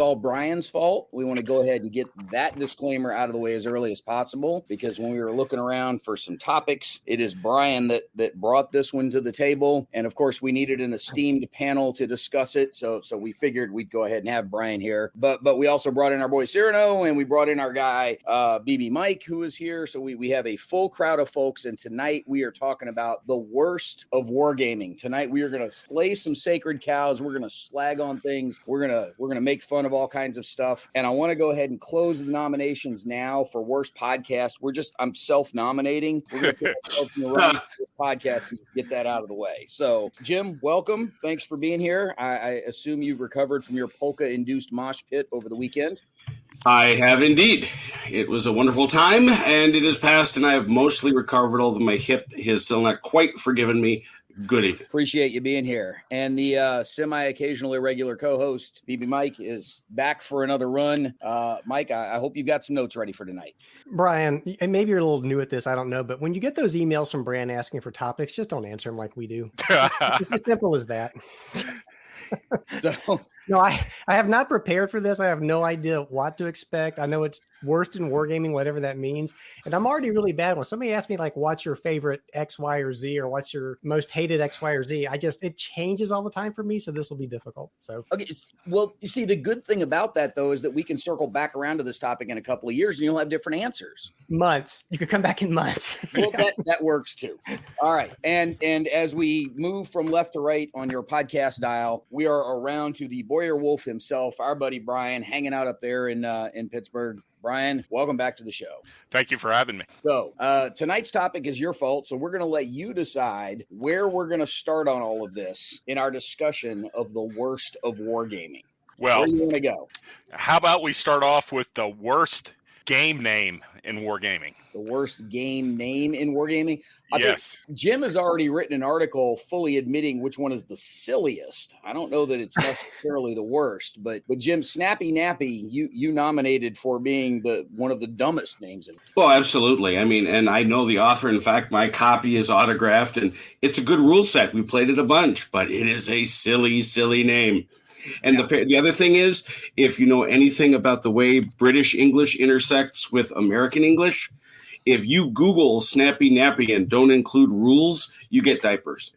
all Bryan's fault. We want to go ahead and get that disclaimer out of the way as early as possible, because when we were looking around for some topics, it is Bryan that brought this one to the table. And of course, we needed an esteemed panel to discuss it. So we figured we'd go ahead and have Bryan here. But we also brought in our boy Cyrano, and we brought in our guy, BB Mike, who is here. So we have a full crowd of folks. And tonight we are talking about the worst of wargaming. Tonight we are going to slay some sacred cows. We're going to slag on things. We're going to make fun of all kinds of stuff. And I want to go ahead and close the nominations now for worst podcast. I'm self-nominating. We're going to put ourselves in the running for this podcast and get that out of the way. So Jim, welcome. Thanks for being here. I assume you've recovered from your polka-induced mosh pit over the weekend. I have indeed. It was a wonderful time, and it has passed, and I have mostly recovered, although my hip has still not quite forgiven me. Good evening. Appreciate you being here. And the semi-occasional irregular co-host, BB Mike, is back for another run. Mike, I hope you've got some notes ready for tonight. Brian, and maybe you're a little new at this, I don't know, but when you get those emails from Brant asking for topics, just don't answer them like we do. It's as simple as that. No, I have not prepared for this. I have no idea what to expect. I know it's worst in wargaming, whatever that means. And I'm already really bad. When somebody asks me, like, what's your favorite X, Y, or Z, or what's your most hated X, Y, or Z, it changes all the time for me. So this will be difficult. So, okay. Well, you see, the good thing about that, though, is that we can circle back around to this topic in a couple of years and you'll have different answers. Months. You could come back in months. Well, that works too. All right. And as we move from left to right on your podcast dial, we are around to the Boyer Wolf himself, our buddy Bryan, hanging out up there in Pittsburgh. Bryan, welcome back to the show. Thank you for having me. So tonight's topic is your fault, so we're going to let you decide where we're going to start on all of this in our discussion of the worst of wargaming. Well, where do you want to go? How about we start off with the worst game name in wargaming? The worst game name in wargaming? Yes. Jim has already written an article fully admitting which one is the silliest. I don't know that it's necessarily the worst, but Jim, Snappy Nappy, you nominated for being one of the dumbest names in. Oh, absolutely. I mean, and I know the author. In fact, my copy is autographed, and it's a good rule set. We played it a bunch, but it is a silly, silly name. And the other thing is, if you know anything about the way British English intersects with American English, if you Google Snappy Nappy and don't include rules, you get diapers.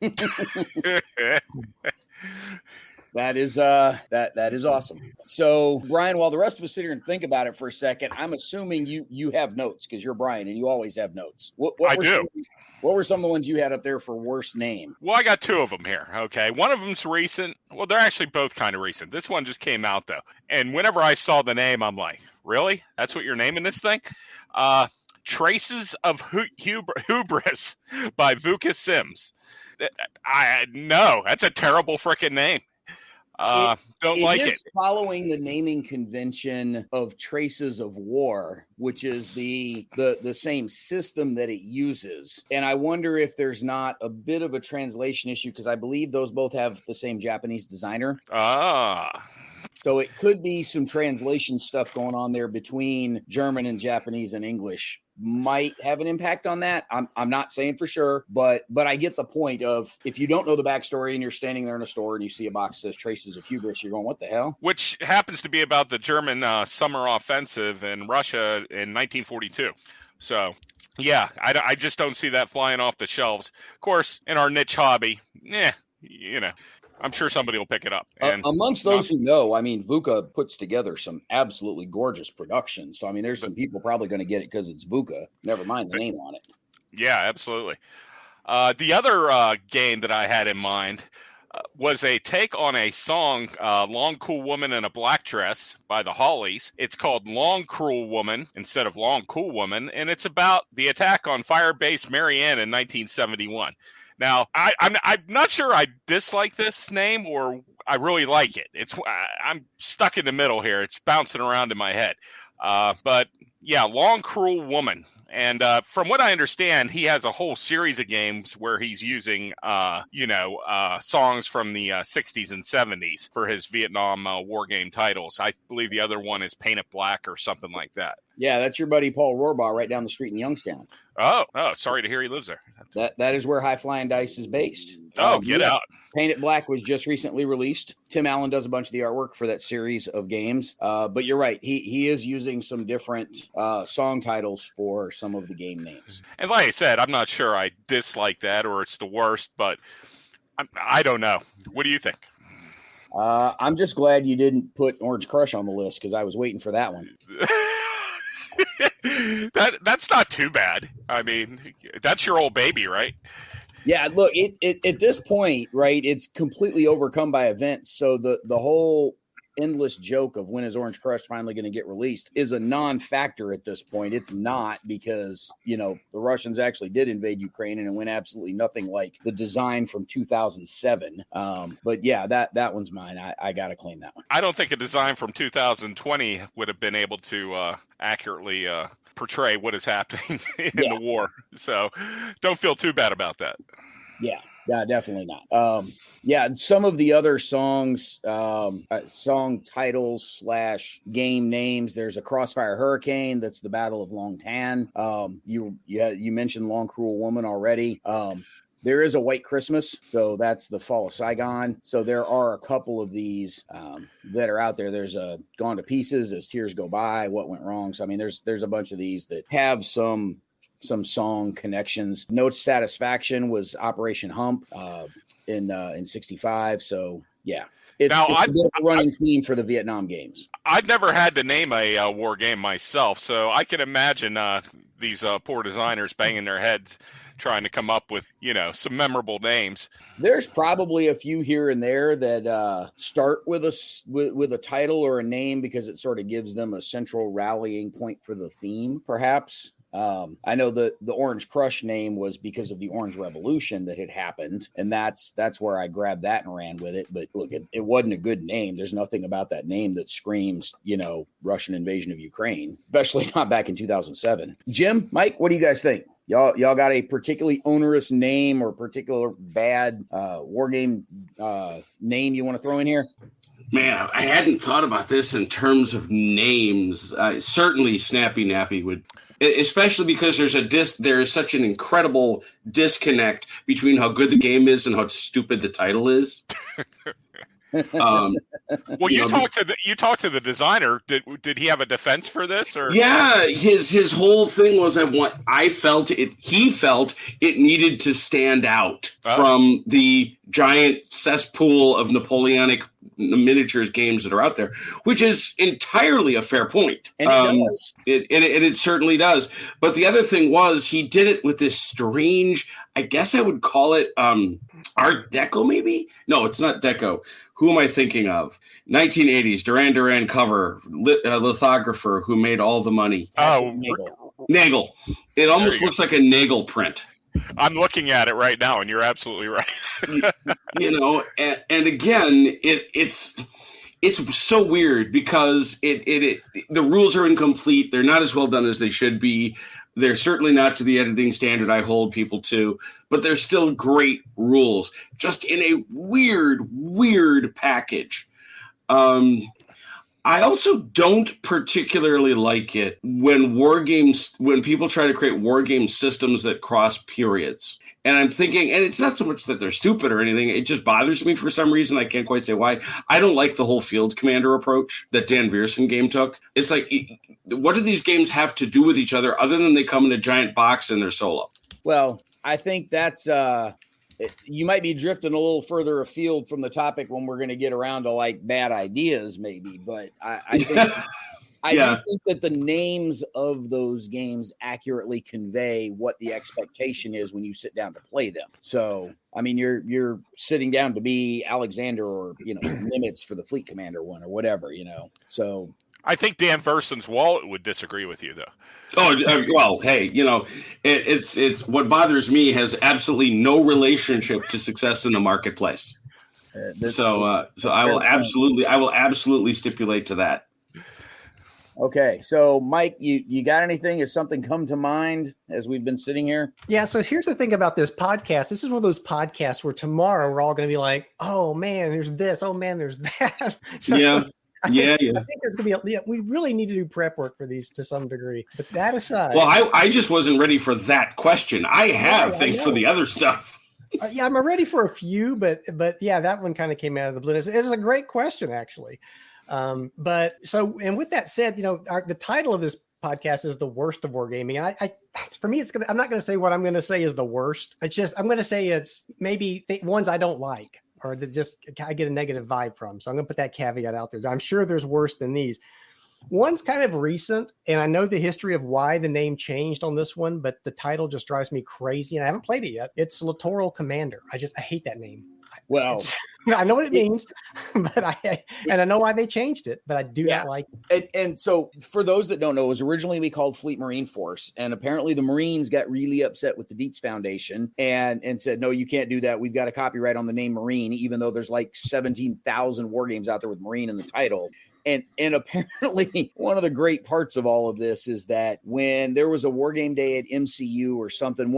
That is awesome. So, Bryan, while the rest of us sit here and think about it for a second, I'm assuming you have notes because you're Bryan and you always have notes. What were some of the ones you had up there for worst name? Well, I got two of them here. Okay. One of them's recent. Well, they're actually both kind of recent. This one just came out, though. And whenever I saw the name, I'm like, really? That's what you're naming this thing? Traces of Hubris by Vuka Sims. No, that's a terrible freaking name. Don't like it. It is following the naming convention of Traces of War, which is the same system that it uses. And I wonder if there's not a bit of a translation issue because I believe those both have the same Japanese designer. So it could be some translation stuff going on there between German and Japanese and English. Might have an impact on that. I'm not saying for sure, but I get the point of if you don't know the backstory and you're standing there in a store and you see a box that says Traces of Hubris, you're going, what the hell? Which happens to be about the German summer offensive in Russia in 1942. So, yeah, I just don't see that flying off the shelves. Of course, in our niche hobby, I'm sure somebody will pick it up. And amongst those who know, I mean, VUCA puts together some absolutely gorgeous productions. So, I mean, there's some people probably going to get it because it's VUCA. Never mind the name on it. Yeah, absolutely. The other game that I had in mind was a take on a song, Long Cool Woman in a Black Dress by the Hollies. It's called Long Cruel Woman instead of Long Cool Woman, and it's about the attack on Firebase Marianne in 1971. Now, I'm not sure I dislike this name or I really like it. I'm stuck in the middle here. It's bouncing around in my head. But, yeah, Long Cruel Woman. And from what I understand, he has a whole series of games where he's using, songs from the 60s and 70s for his Vietnam war game titles. I believe the other one is Paint It Black or something like that. Yeah, that's your buddy Paul Rohrbaugh right down the street in Youngstown. Oh, sorry to hear he lives there. That is where High Flying Dice is based. Get out. Paint It Black was just recently released. Tim Allen does a bunch of the artwork for that series of games. But you're right. He is using some different song titles for some of the game names. And like I said, I'm not sure I dislike that or it's the worst, but I don't know. What do you think? I'm just glad you didn't put Orange Crush on the list because I was waiting for that one. That's not too bad. I mean, that's your old baby, right? Yeah, look, it at this point, right, it's completely overcome by events. So the whole endless joke of when is Orange Crush finally going to get released is a non-factor at this point. It's not because, the Russians actually did invade Ukraine and it went absolutely nothing like the design from 2007. But yeah, that one's mine. I got to claim that one. I don't think a design from 2020 would have been able to accurately portray what is happening in the war. So don't feel too bad about that. Yeah, definitely not. And some of the other songs, song titles / game names. There's a Crossfire Hurricane. That's the Battle of Long Tan. You mentioned Long Cruel Woman already. There is a White Christmas, so that's the Fall of Saigon. So there are a couple of these that are out there. There's a Gone to Pieces, As Tears Go By, What Went Wrong. So I mean, there's a bunch of these that have some song connections. Note Satisfaction was Operation Hump in 65. So yeah, it's a bit of a running theme for the Vietnam games. I've never had to name a war game myself, so I can imagine these poor designers banging their heads trying to come up with, some memorable names. There's probably a few here and there that start with a title or a name because it sort of gives them a central rallying point for the theme, perhaps. I know the Orange Crush name was because of the Orange Revolution that had happened, and that's where I grabbed that and ran with it. But look, it wasn't a good name. There's nothing about that name that screams, Russian invasion of Ukraine, especially not back in 2007. Jim, Mike, what do you guys think? Y'all got a particularly onerous name or particular bad war game name you want to throw in here? Man, I hadn't thought about this in terms of names. Certainly Snappy Nappy would, especially because there is such an incredible disconnect between how good the game is and how stupid the title is. Well, you talked to the designer. Did he have a defense for this? Or yeah, his whole thing was he felt it needed to stand out from the giant cesspool of Napoleonic miniatures games that are out there, which is entirely a fair point. And it does. It certainly does. But the other thing was he did it with this strange, I guess I would call it Art Deco, maybe? No, it's not Deco. Who am I thinking of? 1980s, Duran Duran cover, lithographer who made all the money. Oh, Nagel. It almost looks like a Nagel print. I'm looking at it right now, and you're absolutely right. And again, it's so weird because the rules are incomplete. They're not as well done as they should be. They're certainly not to the editing standard I hold people to, but they're still great rules, just in a weird package. I also don't particularly like it when people try to create war game systems that cross periods. And I'm thinking, and it's not so much that they're stupid or anything, it just bothers me for some reason. I can't quite say why. I don't like the whole field commander approach that Dan Viersen game took. It's like, what do these games have to do with each other other than they come in a giant box and they're solo? Well, I think that's you might be drifting a little further afield from the topic when we're going to get around to like bad ideas, maybe. But I think do think that the names of those games accurately convey what the expectation is when you sit down to play them. So, I mean, you're sitting down to be Alexander or Nimitz for the Fleet Commander one or whatever, So I think Dan Versen's wallet would disagree with you, though. Oh, well, hey, it's what bothers me has absolutely no relationship to success in the marketplace. So I will absolutely stipulate to that. Okay, so Mike, you got anything? Has something come to mind as we've been sitting here? Yeah, so here's the thing about this podcast. This is one of those podcasts where tomorrow we're all going to be like, oh, man, there's this. Oh, man, there's that. So yeah. I think there's going to be we really need to do prep work for these to some degree. But that aside. Well, I just wasn't ready for that question. I have things for the other stuff. Yeah, I'm ready for a few, but yeah, that one kind of came out of the blue. It is a great question, actually. But so, and with that said, the title of this podcast is The Worst of Wargaming. And I for me, I'm not going to say what I'm going to say is the worst. It's just, I'm going to say it's maybe ones I don't like, or that I get a negative vibe from. So I'm going to put that caveat out there. I'm sure there's worse than these. One's kind of recent, and I know the history of why the name changed on this one, but the title just drives me crazy, and I haven't played it yet. It's Littoral Commander. I hate that name. Well, I know what it means, but I know why they changed it, but I do not like it. And so for those that don't know, it was originally we called Fleet Marine Force, and apparently the Marines got really upset with the Dietz Foundation and said, no, you can't do that. We've got a copyright on the name Marine, even though there's like 17,000 war games out there with Marine in the title. And apparently one of the great parts of all of this is that when there was a war game day at MCU or something,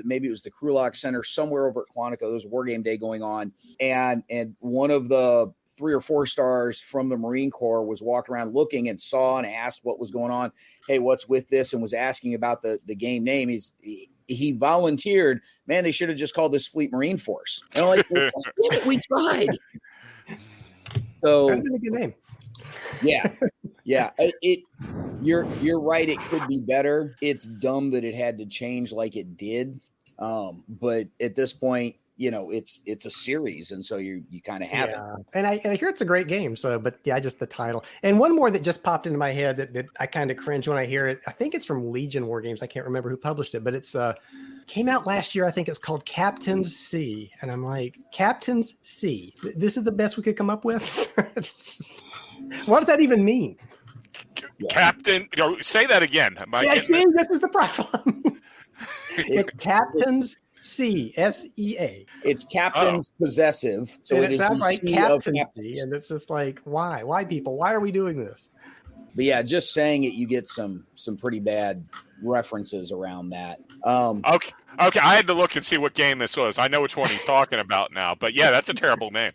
maybe it was the Krulak Center somewhere over at Quantico, there was a war game day going on. And one of the 3 or 4 stars from the Marine Corps was walking around looking and saw and asked what was going on. Hey, what's with this? And was asking about the game name. He volunteered, man, they should have just called this Fleet Marine Force. And I'm like, we tried. So That'd been a good name. Yeah. You're right. It could be better. It's dumb that it had to change like it did. But at this point, it's a series, and so you kind of have it. And I hear it's a great game. So, but yeah, just the title. And one more that just popped into my head that I kind of cringe when I hear it. I think it's from Legion War Games. I can't remember who published it, but it's came out last year. I think it's called Captain's Sea, and I'm like, Captain's Sea. This is the best we could come up with. What does that even mean? Captain, say that again. This is the problem. It's Captain's Sea, SEA. It's Captain's possessive. So and it sounds like captaincy, and it's just like, why? Why, people? Why are we doing this? But yeah, just saying it, you get some pretty bad references around that. Okay, I had to look and see what game this was. I know which one he's talking about now, but yeah, that's a terrible name.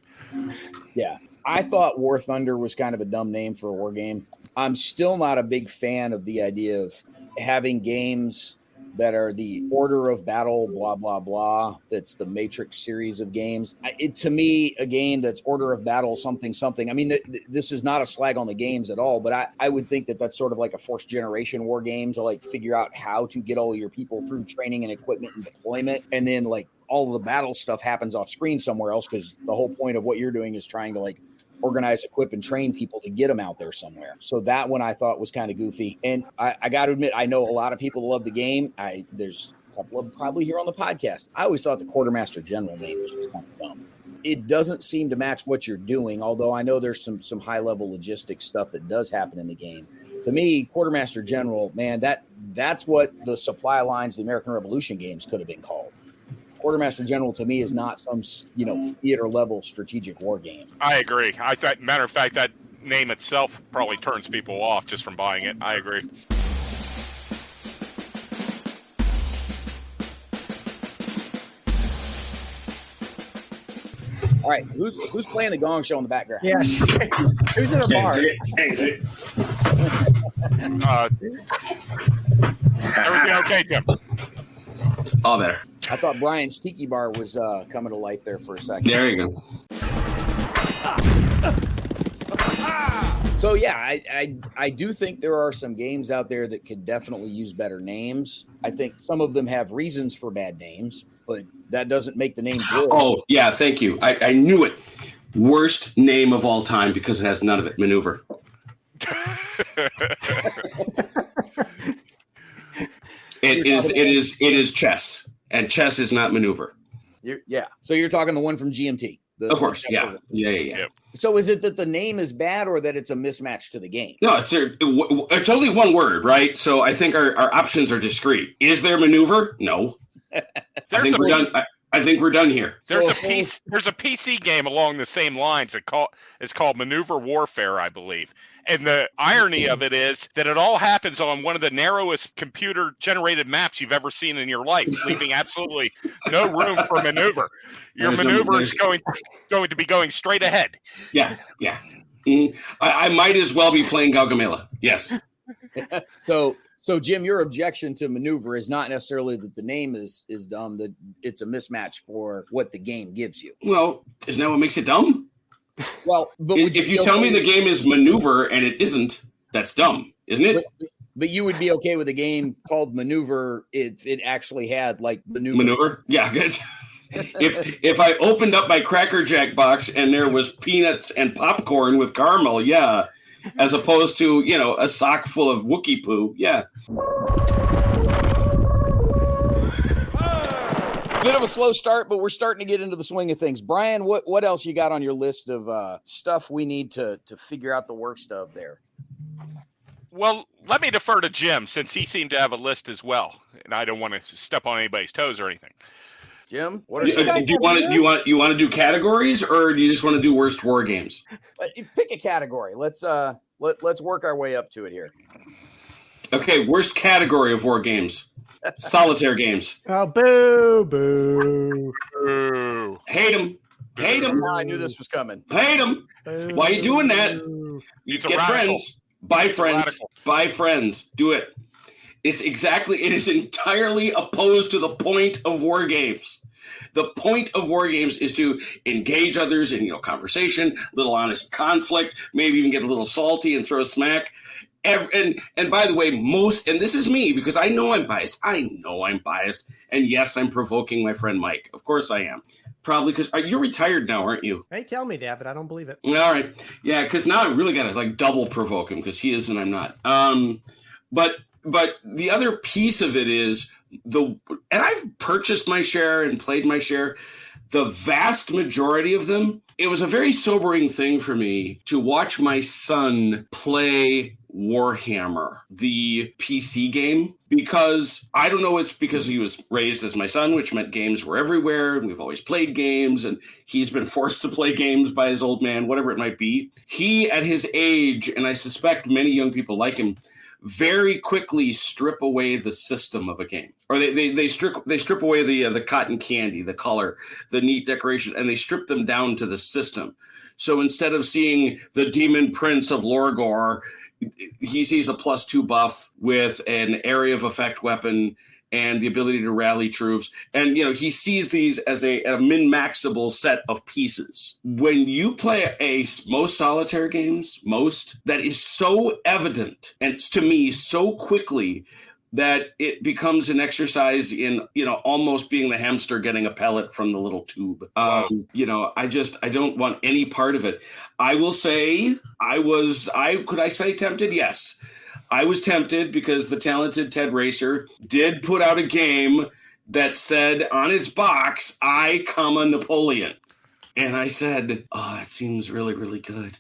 Yeah. I thought War Thunder was kind of a dumb name for a war game. I'm still not a big fan of the idea of having games that are the order of battle, blah, blah, blah. That's the Matrix series of games. To me, a game that's order of battle, something. I mean, this is not a slag on the games at all, but I would think that that's sort of like a fourth generation war game to like figure out how to get all your people through training and equipment and deployment. And then like all of the battle stuff happens off screen somewhere else, because the whole point of what you're doing is trying to like organize, equip, and train people to get them out there somewhere. So that one I thought was kind of goofy. And I got to admit, I know a lot of people love the game. There's a couple of them probably here on the podcast. I always thought the Quartermaster General name was just kind of dumb. It doesn't seem to match what you're doing, although I know there's some high-level logistics stuff that does happen in the game. To me, Quartermaster General, man, that's what the supply lines, the American Revolution games could have been called. Quartermaster General to me is not some theater level strategic war game. I agree. Matter of fact, that name itself probably turns people off just from buying it. I agree. All right, who's playing the gong show in the background? Yes. Who's in a bar? Everything okay, Tim? All better. I thought Bryan's Tiki Bar was coming to life there for a second. There you go. So yeah, I do think there are some games out there that could definitely use better names. I think some of them have reasons for bad names, but that doesn't make the name good. Oh, yeah, thank you. I knew it. Worst name of all time because it has none of it. Maneuvre. It is chess, and chess is not maneuver. Yeah. So you're talking the one from GMT. Of course. Yeah. So is it that the name is bad or that it's a mismatch to the game? No, it's only one word, right? So I think our options are discrete. Is there maneuver? No. I think we're done. I think we're done here. There's a PC game along the same lines. It's called Maneuvre Warfare, I believe. And the irony of it is that it all happens on one of the narrowest computer-generated maps you've ever seen in your life, leaving absolutely no room for maneuver. Your maneuver is going to be going straight ahead. Yeah. I might as well be playing Gaugamela. Yes. So So, Jim, your objection to Maneuvre is not necessarily that the name is dumb, that it's a mismatch for what the game gives you. Well, isn't that what makes it dumb? Well, but if you tell me the game is Maneuvre and it isn't, that's dumb, isn't it? But you would be okay with a game called Maneuvre if it actually had like Maneuvre? Yeah, good. if I opened up my Cracker Jack box and there was peanuts and popcorn with caramel, yeah, as opposed to, a sock full of Wookiee poo, yeah. Bit of a slow start, but we're starting to get into the swing of things. Bryan, what else you got on your list of stuff we need to figure out the worst of there? Well, let me defer to Jim since he seemed to have a list as well, and I don't want to step on anybody's toes or anything. Jim, what do you want to do categories, or do you just want to do worst war games? Pick a category. Let's work our way up to it here. Okay, worst category of war games. Solitaire games. Oh, boo, boo. Boo. Hate them. Hate them. I knew this was coming. Hate them. Why are you doing that? You get friends. Buy friends. Buy friends. Do it. It is entirely opposed to the point of war games. The point of war games is to engage others in, conversation, little honest conflict, maybe even get a little salty and throw a smack. And by the way, and this is me because I know I'm biased. And yes, I'm provoking my friend Mike. Of course I am. Probably because you're retired now, aren't you? They tell me that, but I don't believe it. All right. Yeah, because now I really got to double provoke him because he is and I'm not. But the other piece of it is and I've purchased my share and played my share. The vast majority of them, it was a very sobering thing for me to watch my son play Warhammer, the PC game, because I don't know, it's because he was raised as my son, which meant games were everywhere, and we've always played games, and he's been forced to play games by his old man, whatever it might be. He, at his age, and I suspect many young people like him, very quickly strip away the system of a game, or they strip away the cotton candy, the color, the neat decoration, and they strip them down to the system. So instead of seeing the Demon Prince of Lorgor, he sees a +2 buff with an area of effect weapon and the ability to rally troops. And, he sees these as a min-maxable set of pieces. When you play most solitaire games, that is so evident, and to me, so quickly, that it becomes an exercise in, almost being the hamster getting a pellet from the little tube. I don't want any part of it. I will say could I say tempted? Yes. I was tempted because the talented Ted Racer did put out a game that said on its box, I, Napoleon. And I said, oh, that seems really, really good.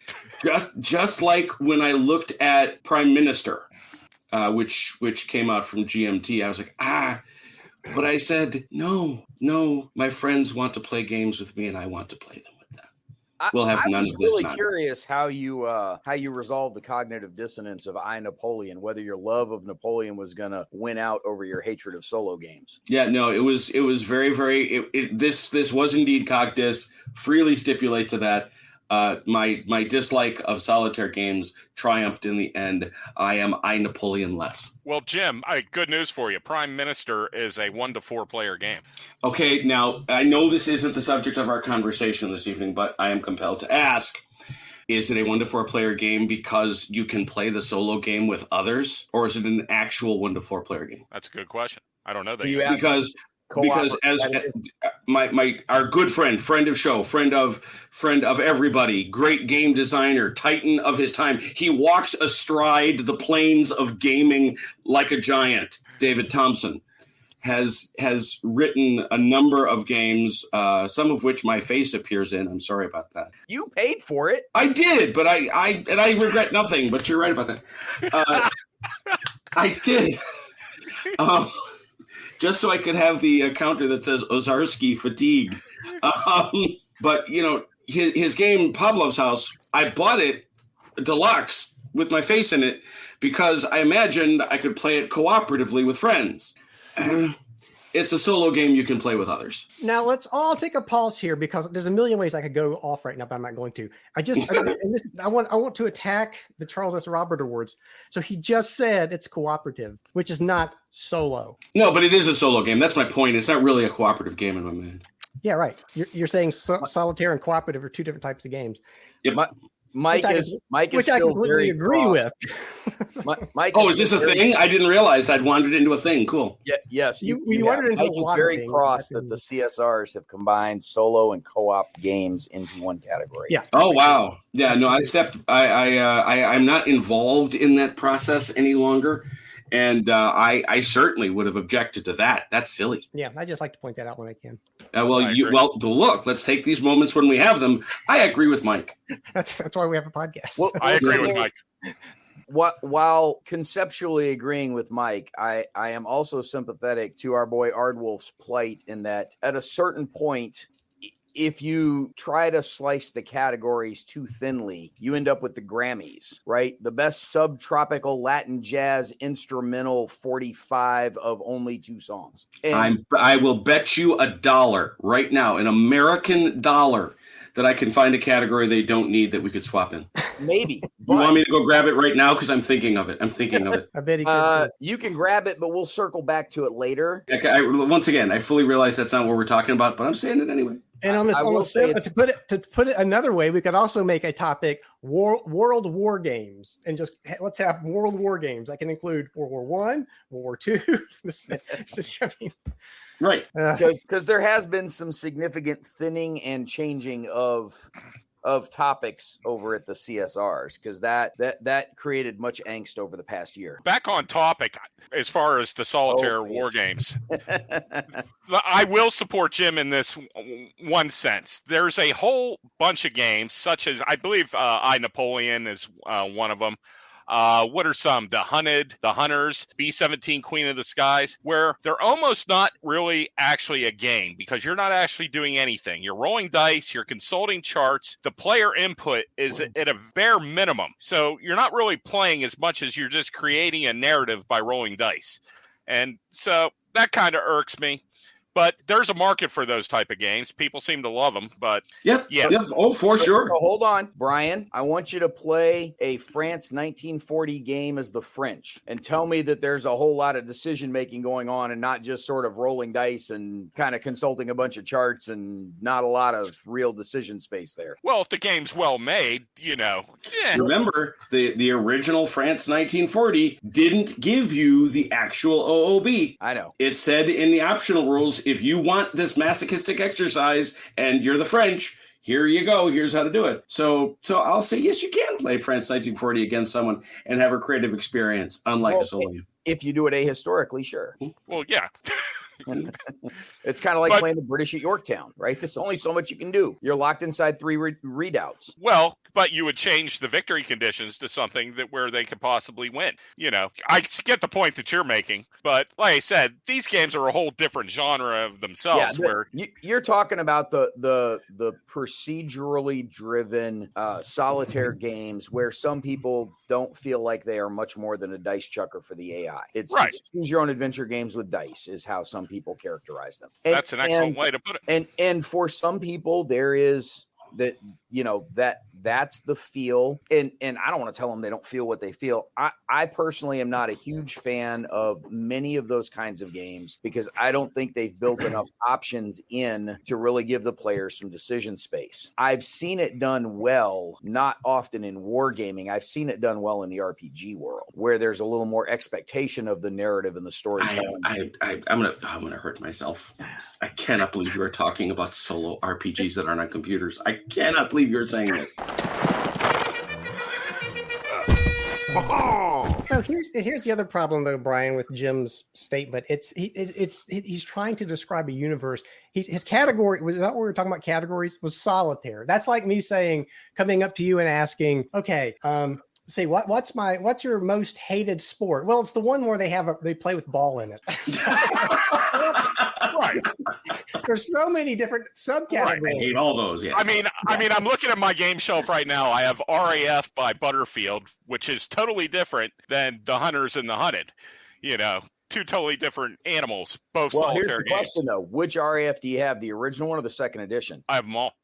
Just like when I looked at Prime Minister, which came out from GMT, I was like, but I said, no, my friends want to play games with me and I want to play them with them. We'll have none of this. I was really curious how you resolve the cognitive dissonance of I, Napoleon, whether your love of Napoleon was going to win out over your hatred of solo games. Yeah, no, it was very, very, this was indeed cog dis, freely stipulate to that. My dislike of solitaire games triumphed in the end. I Napoleon less. Well, Jim, good news for you. Prime Minister is a 1 to 4 player game. Okay, now I know this isn't the subject of our conversation this evening, but I am compelled to ask: is it a 1 to 4 player game because you can play the solo game with others, or is it an actual 1 to 4 player game? That's a good question. I don't know that. Because as our good friend of show, friend of everybody, great game designer, titan of his time, he walks astride the plains of gaming like a giant. David Thompson has written a number of games, some of which my face appears in. I'm sorry about that. You paid for it. I did, but I regret nothing. But you're right about that. I did. Just so I could have the counter that says Ozarski fatigue. But, his game, Pavlov's House, I bought it deluxe with my face in it because I imagined I could play it cooperatively with friends. It's a solo game you can play with others. Now let's all take a pause here because there's a million ways I could go off right now, but I'm not going to. I want to attack the Charles S. Robert Awards. So he just said it's cooperative, which is not solo. No, but it is a solo game. That's my point. It's not really a cooperative game in my mind. Yeah, right. You're saying solitaire and cooperative are two different types of games. Yep. Mike is which I still completely very agree with. Mike is this a thing? I didn't realize I'd wandered into a thing. Cool. Yeah, yes. You wandered into Mike a is lot very of cross things. that the CSRs have combined solo and co-op games into one category. Yeah. Oh wow. Yeah. No, I'm not involved in that process any longer, and I certainly would have objected to that. That's silly. Yeah, I just like to point that out when I can. Look, let's take these moments when we have them. I agree with Mike. That's why we have a podcast. Well, I agree with Mike. While conceptually agreeing with Mike, I am also sympathetic to our boy Ardwolf's plight in that at a certain point, if you try to slice the categories too thinly, you end up with the Grammys, right? The best subtropical Latin jazz instrumental 45 of only 2 songs. And I will bet you $1 right now, an American dollar, that I can find a category they don't need that we could swap in. maybe. You want me to go grab it right now? Because I'm thinking of it. I bet he could. You can grab it, but we'll circle back to it later. Okay, once again, I fully realize that's not what we're talking about, but I'm saying it anyway. And to put it another way, we could also make a topic world war games, and just let's have world war games. That can include World War One, World War Two. Right, because there has been some significant thinning and changing of topics over at the CSRs, because that created much angst over the past year. Back on topic, as far as the solitaire war games, I will support Jim in this one sense. There's a whole bunch of games, such as I believe Napoleon is one of them. What are some? The Hunted, the Hunters, B-17 Queen of the Skies, where they're almost not really actually a game because you're not actually doing anything. You're rolling dice, you're consulting charts. The player input is at a bare minimum. So you're not really playing as much as you're just creating a narrative by rolling dice. And so that kind of irks me. But there's a market for those type of games. People seem to love them, but Yep. Oh, for sure. So hold on, Brian. I want you to play a France 1940 game as the French and tell me that there's a whole lot of decision making going on and not just sort of rolling dice and kind of consulting a bunch of charts and not a lot of real decision space there. Well, if the game's well made, Yeah. Remember, the original France 1940 didn't give you the actual OOB. I know. It said in the optional rules, if you want this masochistic exercise and you're the French, here you go. Here's how to do it. So I'll say, yes, you can play France 1940 against someone and have a creative experience, unlike a solo game. If you do it ahistorically, sure. Well, yeah. It's kind of like playing the British at Yorktown, right? There's only so much you can do. You're locked inside 3 readouts. Well, but you would change the victory conditions to something where they could possibly win. I get the point that you're making, but like I said, these games are a whole different genre of themselves. You're talking about the procedurally driven solitaire games where some people don't feel like they are much more than a dice chucker for the AI. It's choose your own adventure games with dice is how some people characterize them. That's an excellent way to put it. And for some people, there is that, that's the feel. And I don't want to tell them they don't feel what they feel. I personally am not a huge fan of many of those kinds of games because I don't think they've built enough options in to really give the players some decision space. I've seen it done well, not often in wargaming. I've seen it done well in the RPG world where there's a little more expectation of the narrative and the storytelling. I'm gonna hurt myself. I cannot believe you are talking about solo RPGs that aren't on computers. I cannot believe you're saying this. No, here's the other problem though, Brian, with Jim's statement. He's trying to describe a universe. His category, was that what we were talking about? Categories was solitaire. That's like me coming up to you and asking, okay, say what's your most hated sport? Well, it's the one where they play with ball in it. Right. There's so many different subcategories. Right. I hate all those. Yeah. I mean, I'm looking at my game shelf right now. I have RAF by Butterfield, which is totally different than the Hunters and the Hunted. two totally different animals, both Well, here's solitaire the games. question, though. Which RAF do you have, the original one or the second edition? I have them all.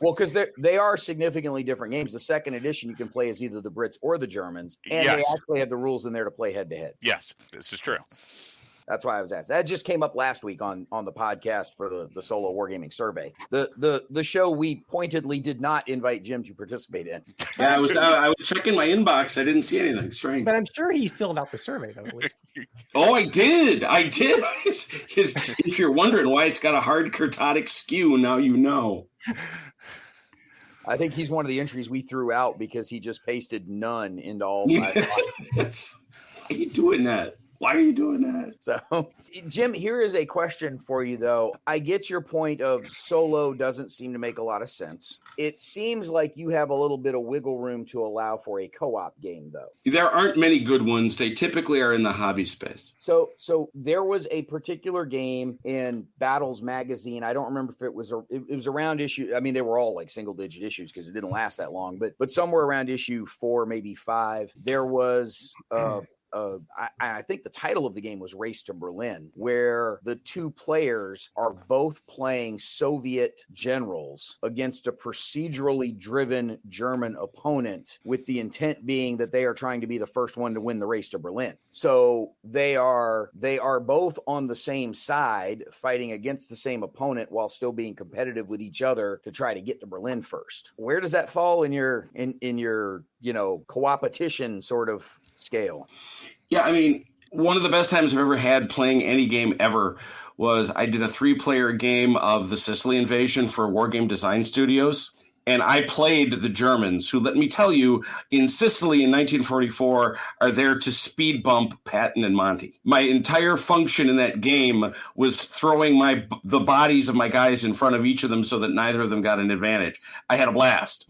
Well, because they are significantly different games. The second edition you can play as either the Brits or the Germans, and they actually have the rules in there to play head-to-head. Yes, this is true. That's why I was asked. That just came up last week on the podcast for the solo wargaming survey. The show we pointedly did not invite Jim to participate in. Yeah, I was checking my inbox. I didn't see anything strange. But I'm sure he filled out the survey, though, at least. Oh, I did. If you're wondering why it's got a hard kertotic skew, now you know. I think he's one of the entries we threw out because he just pasted none into all 5 boxes. Why are you doing that? Why are you doing that? So, Jim, here is a question for you, though. I get your point of solo doesn't seem to make a lot of sense. It seems like you have a little bit of wiggle room to allow for a co-op game, though. There aren't many good ones. They typically are in the hobby space. So there was a particular game in Battles magazine. I don't remember if it was around issue. I mean, they were all like single-digit issues because it didn't last that long. But somewhere around issue 4, maybe 5, there was I think the title of the game was Race to Berlin, where the two players are both playing Soviet generals against a procedurally driven German opponent, with the intent being that they are trying to be the first one to win the race to Berlin. So they are both on the same side fighting against the same opponent while still being competitive with each other to try to get to Berlin first. Where does that fall in your co-opetition sort of scale? Yeah, I mean, one of the best times I've ever had playing any game ever was I did a 3-player game of the Sicily invasion for Wargame Design Studios, and I played the Germans, who, let me tell you, in Sicily in 1944 are there to speed bump Patton and Monty. My entire function in that game was throwing the bodies of my guys in front of each of them so that neither of them got an advantage. I had a blast,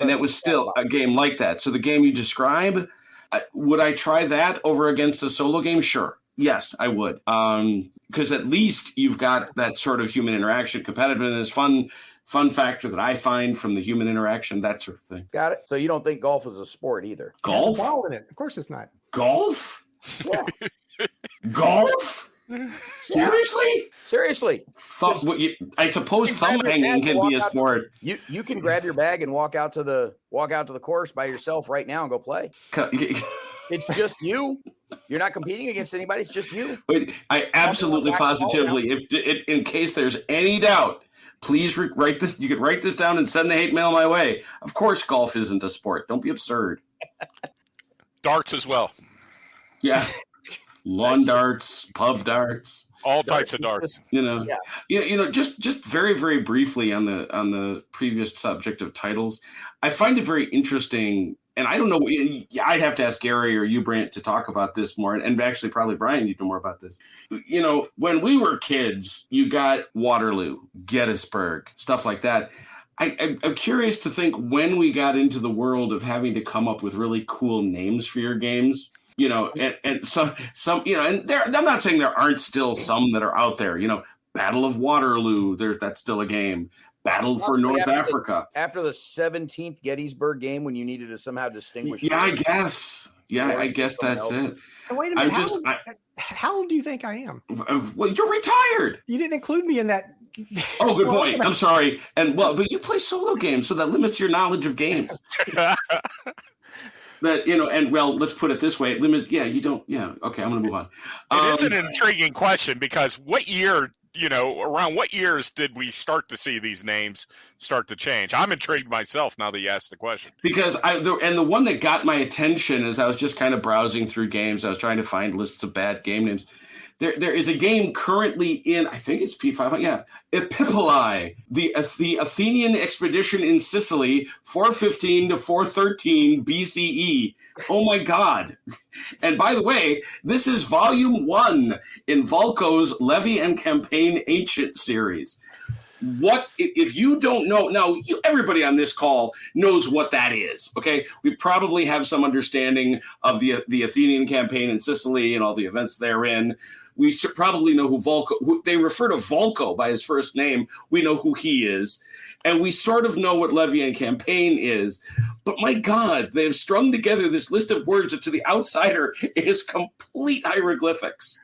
and that was still a game like that. So the game you describe, would I try that over against a solo game? Sure. Yes, I would. Because at least you've got that sort of human interaction, competitiveness, fun factor that I find from the human interaction, that sort of thing. Got it. So you don't think golf is a sport either? Golf? There's a ball in it. Of course it's not. Golf? Yeah. Golf? Seriously? Seriously. I suppose thumb hanging can be a sport. You can grab your bag and walk out to the course by yourself right now and go play. It's just you. You're not competing against anybody. It's just you. I absolutely, positively, if in case there's any doubt, please write this. You could write this down and send the hate mail my way. Of course, golf isn't a sport. Don't be absurd. Darts as well. Yeah. Lawn darts, pub darts, all types of darts. Just very, very briefly on the previous subject of titles, I find it very interesting. And I don't know, I'd have to ask Gary or you, Brant, to talk about this more. And actually, probably Bryan, you know more about this. When we were kids, you got Waterloo, Gettysburg, stuff like that. I'm curious to think when we got into the world of having to come up with really cool names for your games. And some, and I'm not saying there aren't still some that are out there. Battle of Waterloo, that's still a game. Battle for North Africa. After the 17th Gettysburg game, when you needed to somehow distinguish. Yeah, I guess. Yeah, I guess that's it. Wait a minute. How old do you think I am? Well, you're retired. You didn't include me in that. Oh, good point. I'm sorry. But you play solo games, so that limits your knowledge of games. Let's put it this way. You don't. Yeah. Okay, I'm going to move on. It is an intriguing question because around what years did we start to see these names start to change? I'm intrigued myself now that you asked the question. Because the one that got my attention as I was just kind of browsing through games, I was trying to find lists of bad game names. There is a game currently in, I think it's P5, yeah, Epipolae, the Athenian expedition in Sicily, 415 to 413 BCE. Oh my God. And by the way, this is volume 1 in Volko's Levy and Campaign Ancient series. What if you don't know? Now, everybody on this call knows what that is, okay? We probably have some understanding of the Athenian campaign in Sicily and all the events therein. We should probably know who Volko. They refer to Volko by his first name. We know who he is, and we sort of know what levy and campaign is. But my God, they have strung together this list of words that to the outsider is complete hieroglyphics.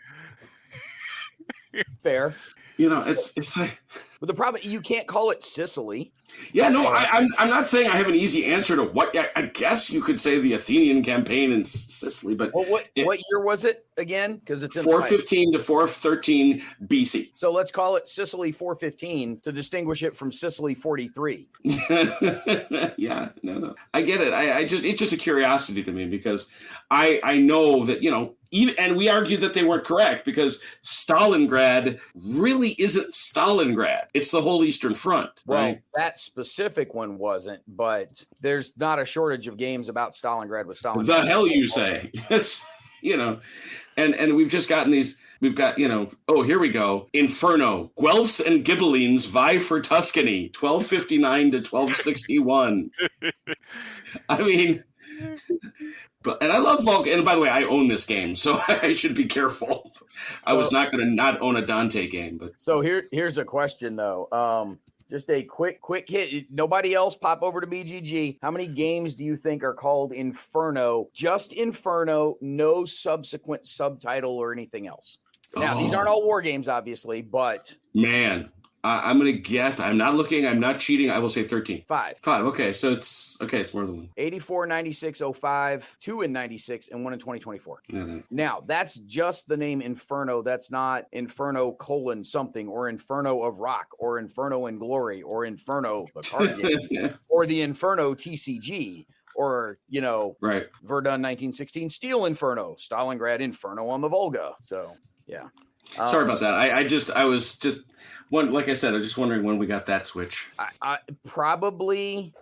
Fair. It's like. But the problem, you can't call it Sicily. Yeah, no, I'm not saying I have an easy answer to what. I guess you could say the Athenian campaign in Sicily, but well, what year was it again? Because it's in 415 to 413 BC. So let's call it Sicily 415 to distinguish it from Sicily 43. Yeah, no, I get it. It's just a curiosity to me because I know that and we argued that they weren't correct because Stalingrad really isn't Stalingrad. It's the whole Eastern Front. Well, right? That specific one wasn't, but there's not a shortage of games about Stalingrad with Stalingrad. The hell you say? Yes, and we've just gotten these. We've got, oh, here we go. Inferno. Guelphs and Ghibellines vie for Tuscany, 1259 to 1261. I mean... And I love Volk. And by the way, I own this game, so I should be careful. I was not going to not own a Dante game, but so here's a question though. Just a quick hit. Nobody else pop over to BGG. How many games do you think are called Inferno? Just Inferno, no subsequent subtitle or anything else. Now, these aren't all war games, obviously, but man. I'm going to guess. I'm not looking. I'm not cheating. I will say 13. 5. Okay. So it's more than one. 84, 96, 05, 2 in 96, and 1 in 2024. Mm-hmm. Now, that's just the name Inferno. That's not Inferno : something, or Inferno of Rock, or Inferno in Glory, or Inferno, the card game, or the Inferno TCG. Or, right. Verdun 1916 Steel Inferno, Stalingrad Inferno on the Volga. So, yeah. Sorry about that. I was just one. Like I said, I was just wondering when we got that switch. I probably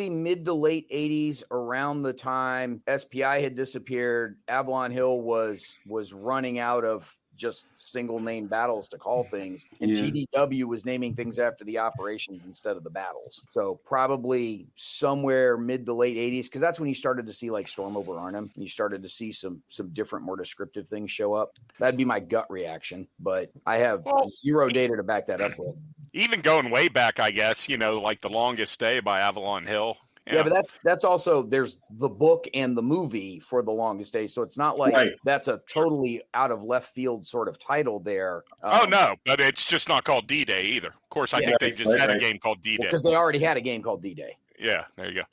mid to late 80s, around the time SPI had disappeared. Avalon Hill was running out of just single name battles to call things, and GDW was naming things after the operations instead of the battles. So probably somewhere mid to late 80s, because that's when you started to see like Storm over Arnhem. You started to see some different, more descriptive things show up. That'd be my gut reaction, but I have zero data to back that up with. Even going way back, I guess, like The Longest Day by Avalon Hill. Yeah, but that's also, there's the book and the movie for The Longest Day, so it's not like that's a totally out of left field sort of title there. No, but it's just not called D-Day either. Of course, I think they just had a game called D-Day. Because they already had a game called D-Day. Yeah, there you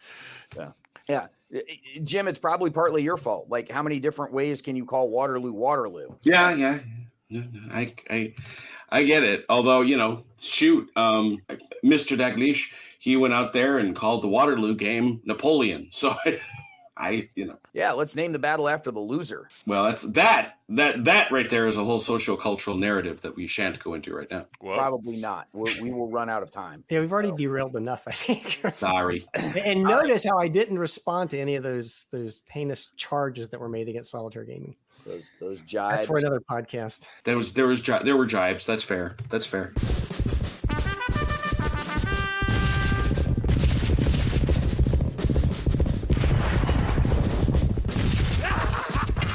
go. Yeah. Jim, it's probably partly your fault. Like, how many different ways can you call Waterloo? Yeah. I get it. Although, Mr. Daglish, he went out there and called the Waterloo game Napoleon. So Yeah, let's name the battle after the loser. Well, that's that right there is a whole socio-cultural narrative that we shan't go into right now. Whoa. Probably not. We will run out of time. Yeah, we've already derailed enough, I think. Sorry. And notice how I didn't respond to any of those heinous charges that were made against solitaire gaming. Those jibes. That's for another podcast. There were jibes. That's fair.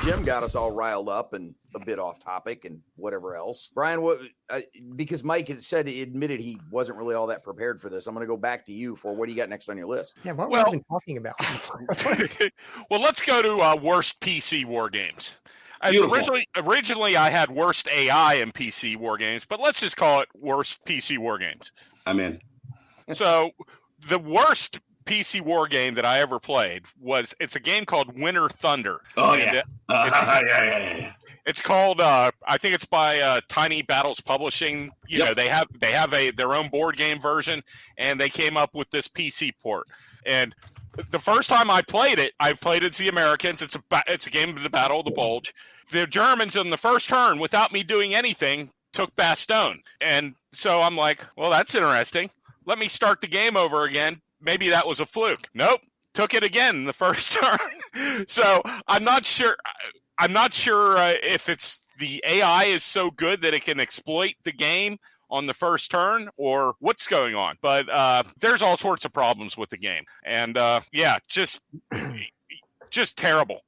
Jim got us all riled up and a bit off topic and whatever else. Bryan, because Mike admitted he wasn't really all that prepared for this, I'm going to go back to you for what do you got next on your list? Yeah, what have we been talking about? Well, let's go to worst PC war games. Originally, I had worst AI in PC war games, but let's just call it worst PC war games. I'm in. So the worst PC war game that I ever played it's a game called Winter Thunder. Oh, yeah. Yeah. It's called I think it's by Tiny Battles Publishing. They have their own board game version, and they came up with this PC port. And the first time I played it as the Americans. It's a game of the Battle of the Bulge. The Germans in the first turn, without me doing anything, took Bastogne. And so I'm like, well, that's interesting. Let me start the game over again. Maybe that was a fluke. Nope. Took it again in the first turn. So I'm not sure if it's the AI is so good that it can exploit the game on the first turn or what's going on. But there's all sorts of problems with the game. And just terrible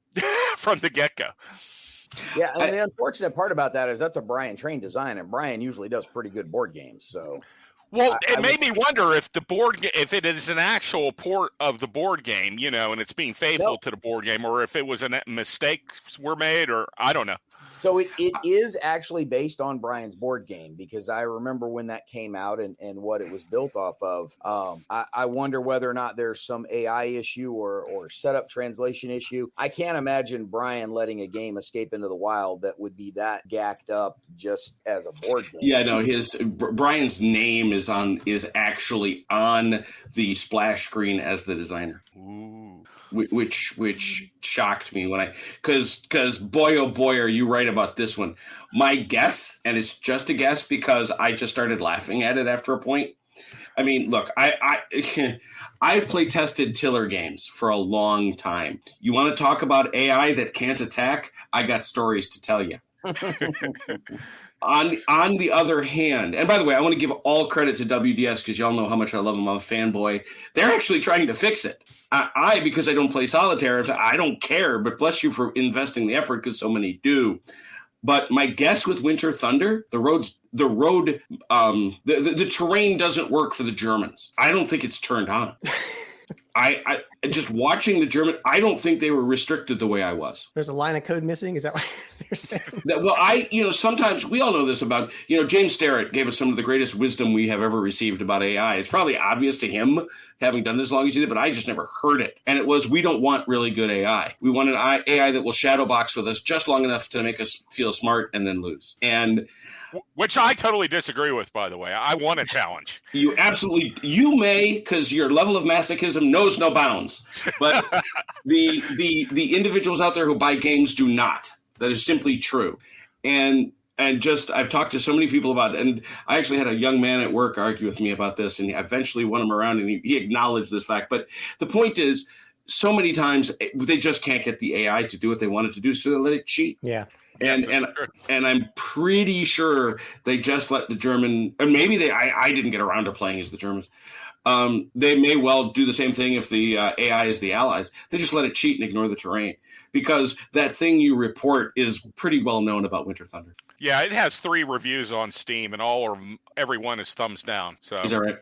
from the get-go. Yeah, and the unfortunate part about that is that's a Bryan trained design, and Bryan usually does pretty good board games. So, well, it made me wonder if if it is an actual port of the board game, and it's being faithful to the board game, or if it was mistakes were made, or I don't know. So it is actually based on Bryan's board game, because I remember when that came out and what it was built off of. I wonder whether or not there's some AI issue or setup translation issue. I can't imagine Bryan letting a game escape into the wild that would be that gacked up just as a board game. Yeah, no, Bryan's name is actually on the splash screen as the designer. Ooh. Which shocked me because boy, oh boy, are you right about this one. My guess, and it's just a guess because I just started laughing at it after a point. I mean, look, I've play tested Tiller games for a long time. You want to talk about AI that can't attack? I got stories to tell you. On the other hand, and by the way, I want to give all credit to WDS because y'all know how much I love them. I'm a fanboy. They're actually trying to fix it. Because I don't play solitaire, I don't care, but bless you for investing the effort because so many do. But my guess with Winter Thunder, the terrain doesn't work for the Germans. I don't think it's turned on. I just watching the German, I don't think they were restricted the way I was. There's a line of code missing. Is that what you're saying? Well, sometimes we all know this about, James Starrett gave us some of the greatest wisdom we have ever received about AI. It's probably obvious to him, having done this as long as he did, but I just never heard it. And it was, we don't want really good AI. We want an AI that will shadow box with us just long enough to make us feel smart and then lose. Which I totally disagree with, by the way. I want a challenge. You may, because your level of masochism knows no bounds. But the individuals out there who buy games do not. That is simply true. And I've talked to so many people about it. And I actually had a young man at work argue with me about this, and I eventually won him around, and he acknowledged this fact. But the point is, so many times they just can't get the AI to do what they want it to do, so they let it cheat. Yeah. And I'm pretty sure they just let the German, and maybe I didn't get around to playing as the Germans. They may well do the same thing if the AI is the Allies. They just let it cheat and ignore the terrain, because that thing you report is pretty well known about Winter Thunder. Yeah, it has 3 reviews on Steam, and every one is thumbs down. So is that right?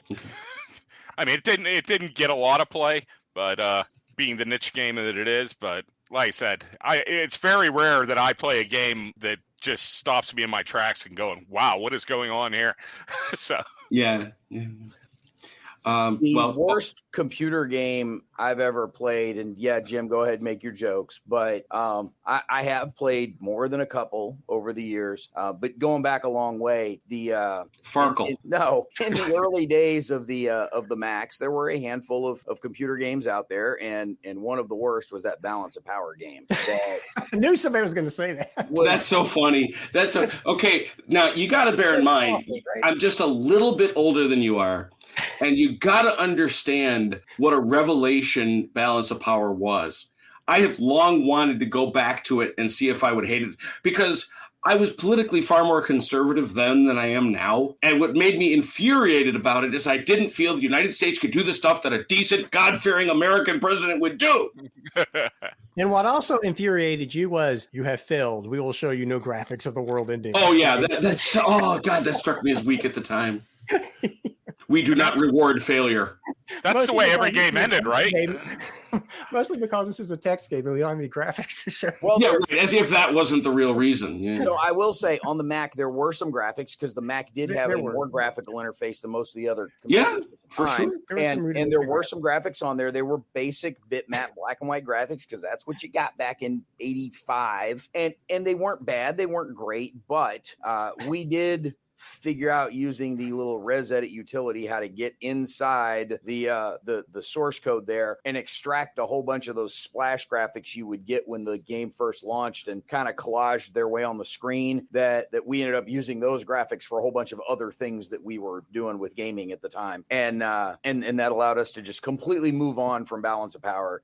I mean, it didn't get a lot of play, but being the niche game that it is, but like I said, it's very rare that I play a game that just stops me in my tracks and going, wow, what is going on here? So yeah. The worst computer game I've ever played, and yeah, Jim, go ahead and make your jokes, but I have played more than a couple over the years, but going back a long way, the Farkle. in the early days of the Macs, there were a handful of computer games out there, and one of the worst was that Balance of Power game. I knew somebody was going to say that. That's so funny. Okay. Now you got to bear in mind, I'm just a little bit older than you are. And you got to understand what a revelation Balance of Power was. I have long wanted to go back to it and see if I would hate it, because I was politically far more conservative then than I am now. And what made me infuriated about it is I didn't feel the United States could do the stuff that a decent, God-fearing American president would do. And what also infuriated you was, you have failed. We will show you no graphics of the world ending. Oh, yeah. That struck me as weak at the time. We do not reward failure. That's mostly the way every game ended, right? Mostly because this is a text game and we don't have any graphics to show. Well, yeah, right. As if that wasn't the real reason. Yeah. So I will say, on the Mac, there were some graphics, because the Mac did have a more graphical interface than most of the other computers. Yeah, for sure. And there were some graphics on there. They were basic bitmap black and white graphics, because that's what you got back in '85. And they weren't bad. They weren't great. But we did figure out, using the little ResEdit utility, how to get inside the source code there and extract a whole bunch of those splash graphics you would get when the game first launched, and kind of collaged their way on the screen. That we ended up using those graphics for a whole bunch of other things that we were doing with gaming at the time, and that allowed us to just completely move on from Balance of Power.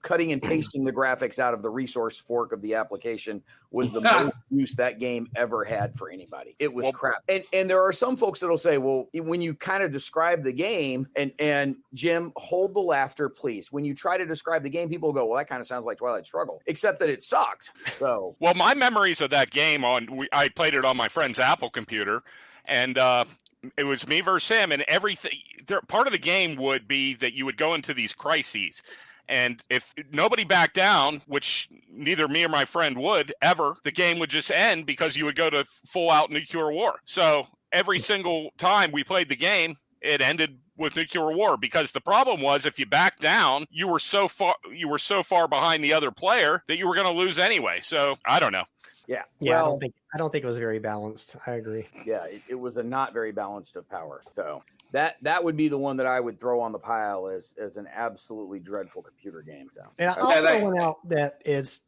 Cutting and pasting the graphics out of the resource fork of the application was the most use that game ever had for anybody. It was crap. And there are some folks that'll say, well, when you kind of describe the game, and Jim, hold the laughter, please. When you try to describe the game, people go, well, that kind of sounds like Twilight Struggle, except that it sucked. So, well, my memories of that game I played it on my friend's Apple computer, and it was me versus him, and everything. Part of the game would be that you would go into these crises. And if nobody backed down, which neither me or my friend would ever, the game would just end because you would go to full-out nuclear war. So every single time we played the game, it ended with nuclear war, because the problem was if you backed down, you were so far behind the other player that you were going to lose anyway. So I don't know. Yeah. Well, I don't think it was very balanced. I agree. Yeah, it was a not very balanced of power. So that would be the one that I would throw on the pile as an absolutely dreadful computer game. So, and I'll throw one out that it's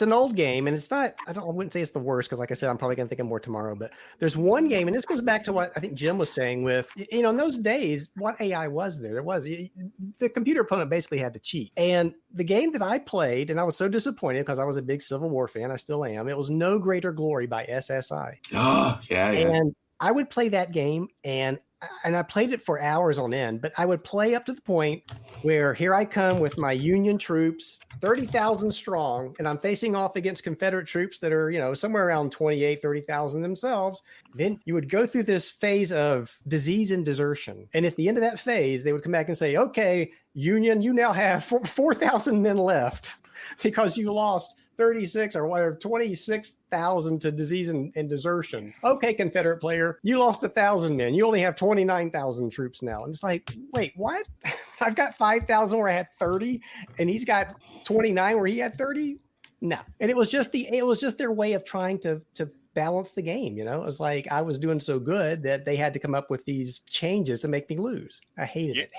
an old game, and it's not. I wouldn't say it's the worst, because like I said, I'm probably going to think of more tomorrow. But there's one game, and this goes back to what I think Jim was saying with, in those days, what AI was there? There was the computer opponent basically had to cheat. And the game that I played, and I was so disappointed because I was a big Civil War fan, I still am. It was No Greater Glory by SSI. Oh, yeah. And I would play that game, and I played it for hours on end, but I would play up to the point where here I come with my Union troops, 30,000 strong, and I'm facing off against Confederate troops that are, somewhere around 28, 30,000 themselves. Then you would go through this phase of disease and desertion. And at the end of that phase, they would come back and say, okay, Union, you now have 4,000 men left because you lost 36 or whatever, 26,000 to disease and desertion. Okay, Confederate player, you lost 1,000 men. You only have 29,000 troops now. And it's like, wait, what? I've got 5,000 where I had 30, and he's got 29 where he had 30. No. And it was just their way of trying to balance the game. It was like I was doing so good that they had to come up with these changes to make me lose. I hated it.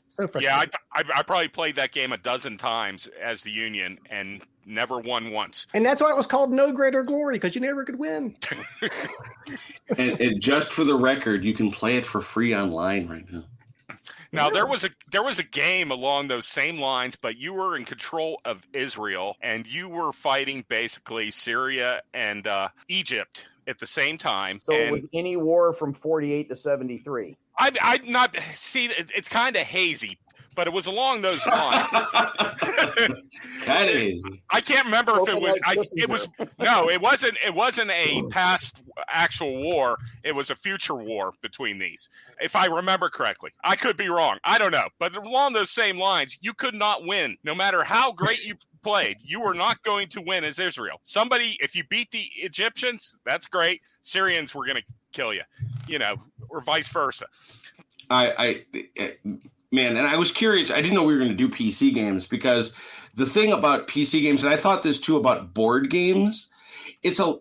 So frustrating. Yeah, I probably played that game a dozen times as the Union and never won once. And that's why it was called No Greater Glory, because you never could win. and just for the record, you can play it for free online right now. Now, there was a game along those same lines, but you were in control of Israel, and you were fighting basically Syria and Egypt at the same time. So it was any war from 48 to 73. I'd not see. It's kind of hazy, but it was along those lines. Kind of hazy. I can't remember if it was. It wasn't a past actual war. It was a future war between these, if I remember correctly. I could be wrong. I don't know. But along those same lines, you could not win, no matter how great you played. You were not going to win as Israel. If you beat the Egyptians, that's great. Syrians were going to kill you, or vice versa. Man, and I was curious. I didn't know we were going to do PC games, because the thing about PC games, and I thought this too about board games,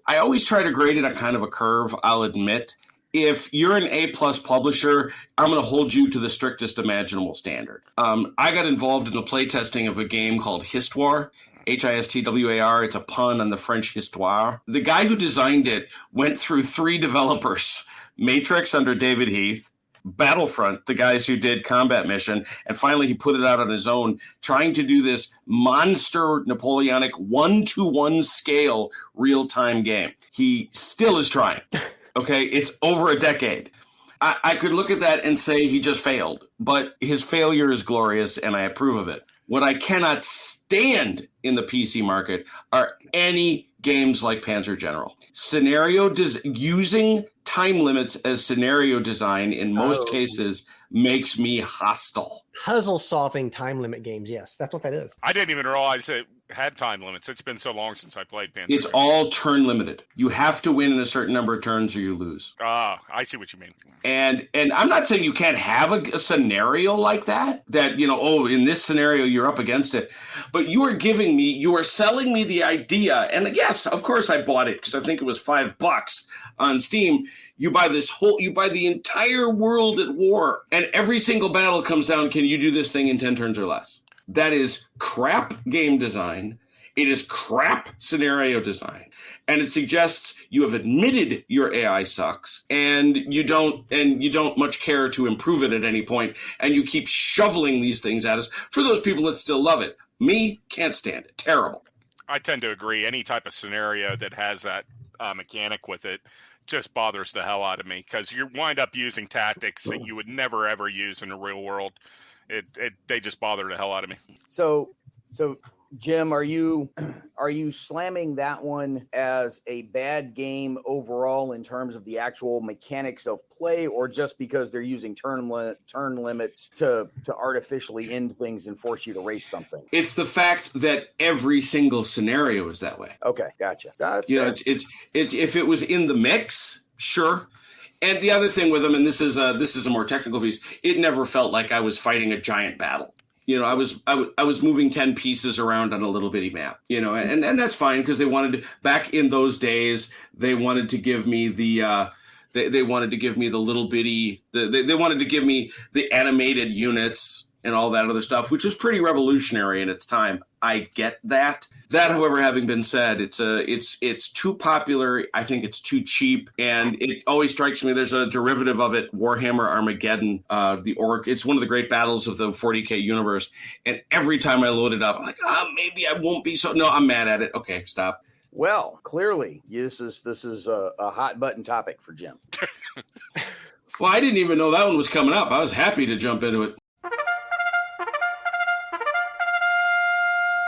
I always try to grade it on kind of a curve, I'll admit. If you're an A+ publisher, I'm going to hold you to the strictest imaginable standard. I got involved in the playtesting of a game called Histoire, Histwar. It's a pun on the French histoire. The guy who designed it went through 3 developers: Matrix under David Heath, Battlefront, the guys who did Combat Mission, and finally he put it out on his own, trying to do this monster Napoleonic 1-to-1 scale real-time game. He still is trying. Okay, it's over a decade. I could look at that and say he just failed, but his failure is glorious, and I approve of it. What I cannot stand in the PC market are any games like Panzer General. Using time limits as scenario design in most cases makes me hostile. Puzzle solving time limit games. Yes, that's what that is. I didn't even realize it had time limits. It's been so long since I played Panzer. It's all turn limited. You have to win in a certain number of turns or you lose. I see what you mean. And I'm not saying you can't have a scenario like that, in this scenario you're up against it. But you are selling me the idea. And yes, of course I bought it because I think it was $5 on Steam. You buy the entire world at war, and every single battle comes down, can you do this thing in 10 turns or less? That is crap game design. It is crap scenario design. And it suggests you have admitted your AI sucks, and you don't much care to improve it at any point, and you keep shoveling these things at us for those people that still love it. Me, can't stand it. Terrible. I tend to agree. Any type of scenario that has that mechanic with it just bothers the hell out of me, because you wind up using tactics that you would never ever use in the real world. They just bother the hell out of me. So Jim, are you slamming that one as a bad game overall in terms of the actual mechanics of play, or just because they're using turn limits to artificially end things and force you to race something? It's the fact that every single scenario is that way. Okay, gotcha. That's it's if it was in the mix, sure. And the other thing with them, and this is a more technical piece, it never felt like I was fighting a giant battle. I was moving 10 pieces around on a little bitty map, and that's fine, because they wanted to, back in those days, they wanted to give me the they wanted to give me the little bitty, they wanted to give me the animated units and all that other stuff, which was pretty revolutionary in its time. I get that. That, however, having been said, it's too popular. I think it's too cheap, and it always strikes me there's a derivative of it, Warhammer Armageddon, the Orc. It's one of the great battles of the 40K universe, and every time I load it up, I'm like, maybe I won't be so. No, I'm mad at it. Okay, stop. Well, clearly, this is a hot button topic for Jim. Well, I didn't even know that one was coming up. I was happy to jump into it.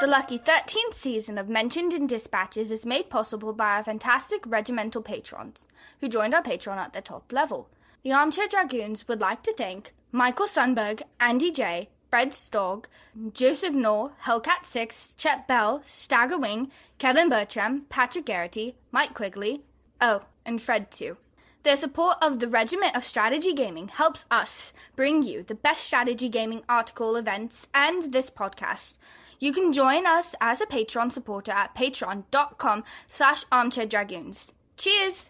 The lucky 13th season of Mentioned in Dispatches is made possible by our fantastic regimental patrons, who joined our Patreon at the top level. The Armchair Dragoons would like to thank Michael Sundberg, Andy J., Fred Stogg, Joseph Knorr, Hellcat6, Chet Bell, Stagger Wing, Kevin Bertram, Patrick Garrity, Mike Quigley, and Fred too. Their support of the Regiment of Strategy Gaming helps us bring you the best strategy gaming article, events, and this podcast. You can join us as a Patreon supporter at patreon.com/armchairdragoons. Cheers!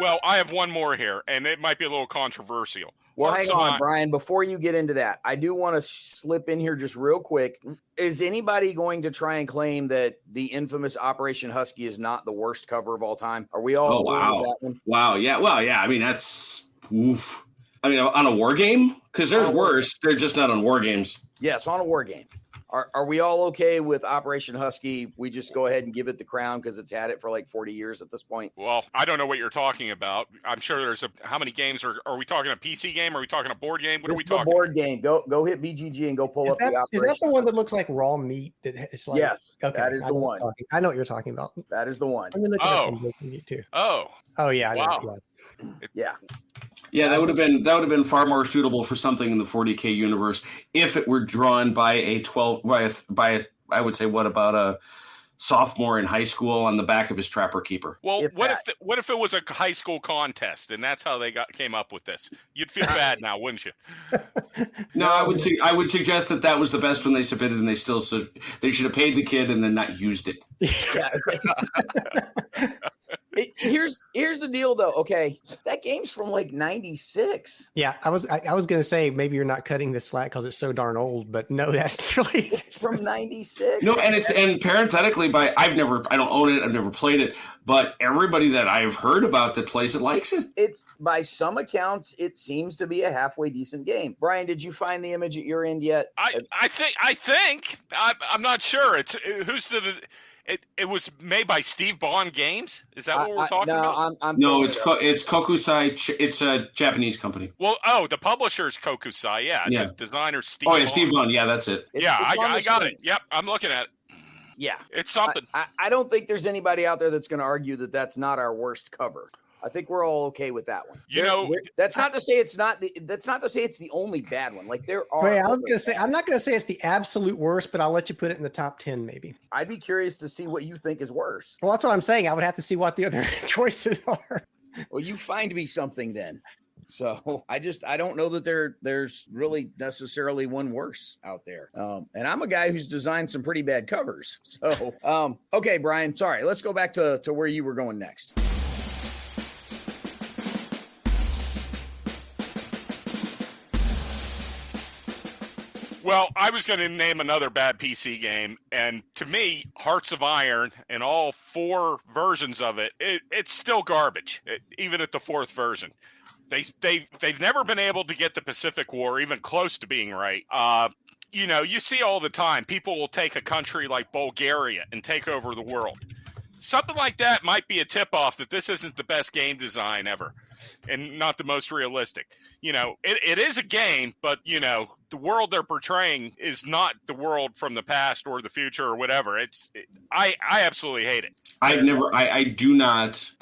Well, I have one more here, and it might be a little controversial. Well, hang on, Brian. Before you get into that, I do want to slip in here just real quick. Is anybody going to try and claim that the infamous Operation Husky is not the worst cover of all time? Are we all wow. With that one? Wow, yeah. Well, yeah, I mean, that's oof. I mean, on a war game? Because there's worse. They're just not on war games. Yes, on a war game. Are we all okay with Operation Husky? We just go ahead and give it the crown because it's had it for like 40 years at this point. Well, I don't know what you're talking about. I'm sure there's how many games are we talking a PC game? Are we talking a board game? What are we talking? A board game. Go hit BGG and go pull up the Operation. Is that the one that looks like raw meat? It's like, yes, okay, that is the one. I know what you're talking about. That is the one. Too. Oh, yeah. Wow. Yeah, that would have been far more suitable for something in the 40K universe if it were drawn by a I would say, what about a sophomore in high school on the back of his Trapper Keeper? Well, what if it was a high school contest and that's how they came up with this? You'd feel bad now, wouldn't you? No, I would suggest that was the best one they submitted, and they should have paid the kid and then not used it. Here's the deal, though. Okay, that game's from like '96. Yeah, I was gonna say maybe you're not cutting this slack because it's so darn old, but no, that's really it's from '96. No, and parenthetically, I don't own it. I've never played it, but everybody that I've heard about that plays it likes it. It's by some accounts, it seems to be a halfway decent game. Brian, did you find the image at your end yet? I think I'm not sure. It was made by Steve Bond Games. Is that what we're talking about? No, it's Kokusai. It's a Japanese company. Well, the publisher's Kokusai. Yeah. The designer Steve. Oh, yeah, Steve Bond. Yeah, that's it. I got it. Yep, I'm looking at it. Yeah, it's something. I don't think there's anybody out there that's going to argue that that's not our worst cover. I think we're all okay with that one. That's not to say it's not. That's not to say it's the only bad one. Like there are. Wait, I was gonna say I'm not gonna say it's the absolute worst, but I'll let you put it in the top 10, maybe. I'd be curious to see what you think is worse. Well, that's what I'm saying. I would have to see what the other choices are. Well, you find me something then. So I don't know that there's really necessarily one worse out there. And I'm a guy who's designed some pretty bad covers. So okay, Brian. Sorry. Let's go back to where you were going next. Well, I was going to name another bad PC game, and to me, Hearts of Iron and all 4 versions of it's still garbage, even at the 4th version. They've never been able to get the Pacific War even close to being right. you see all the time, people will take a country like Bulgaria and take over the world. Something like that might be a tip-off that this isn't the best game design ever and not the most realistic. It is a game, but, the world they're portraying is not the world from the past or the future or whatever. I absolutely hate it. I do not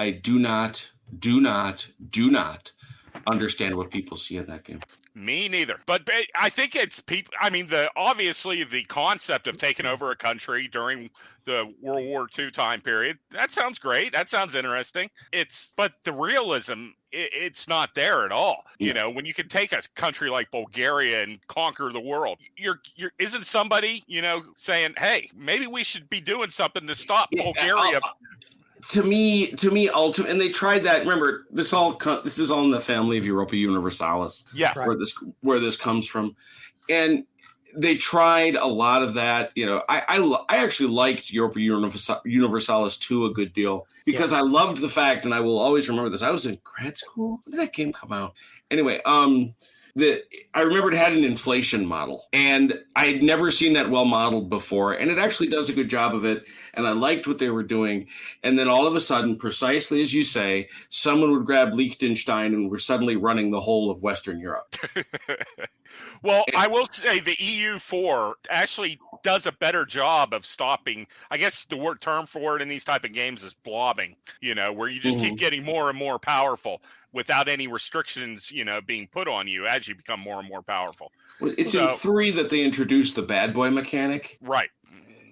understand what people see in that game. Me neither. But I think it's people. I mean, obviously the concept of taking over a country during the World War II time period, that sounds great. That sounds interesting. But the realism, it's not there at all. Yeah. When you can take a country like Bulgaria and conquer the world, isn't somebody, saying, hey, maybe we should be doing something to stop Bulgaria. To me, ultimately, and they tried that. Remember, this is all in the family of Europa Universalis. Yes, where this comes from, and they tried a lot of that. I actually liked Europa Universalis 2 a good deal because I loved the fact, and I will always remember this. I was in grad school. When did that game come out? Anyway, I remember it had an inflation model, and I had never seen that well modeled before, and it actually does a good job of it, and I liked what they were doing. And then all of a sudden, precisely as you say, someone would grab Liechtenstein, and we're suddenly running the whole of Western Europe. Well, I will say the EU4 actually does a better job of stopping. I guess the word term for it in these type of games is blobbing, where you just keep getting more and more powerful without any restrictions, being put on you as you become more and more powerful. Well, it's in 3 that they introduced the bad boy mechanic. Right.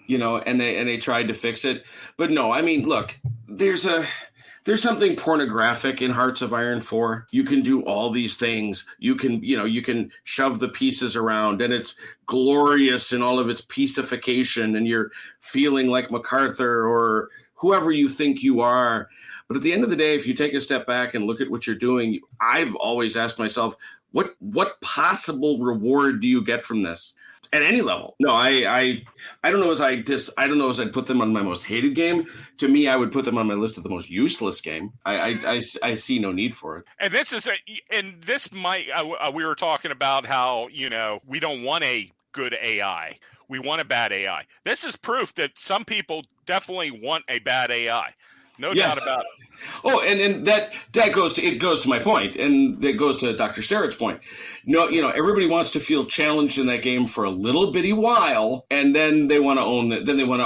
And they tried to fix it. But no, I mean, look, there's something pornographic in Hearts of Iron 4. You can do all these things. You can shove the pieces around, and it's glorious in all of its piecification, and you're feeling like MacArthur or whoever you think you are. But at the end of the day, if you take a step back and look at what you're doing, I've always asked myself, what possible reward do you get from this? At any level. No, I don't know I don't know as I'd put them on my most hated game. To me, I would put them on my list of the most useless game. I see no need for it. And we were talking about how, we don't want a good AI. We want a bad AI. This is proof that some people definitely want a bad AI. No doubt about it. Oh, and that goes to my point, and that goes to Dr. Sterrett's point. No, everybody wants to feel challenged in that game for a little bitty while, and then they want to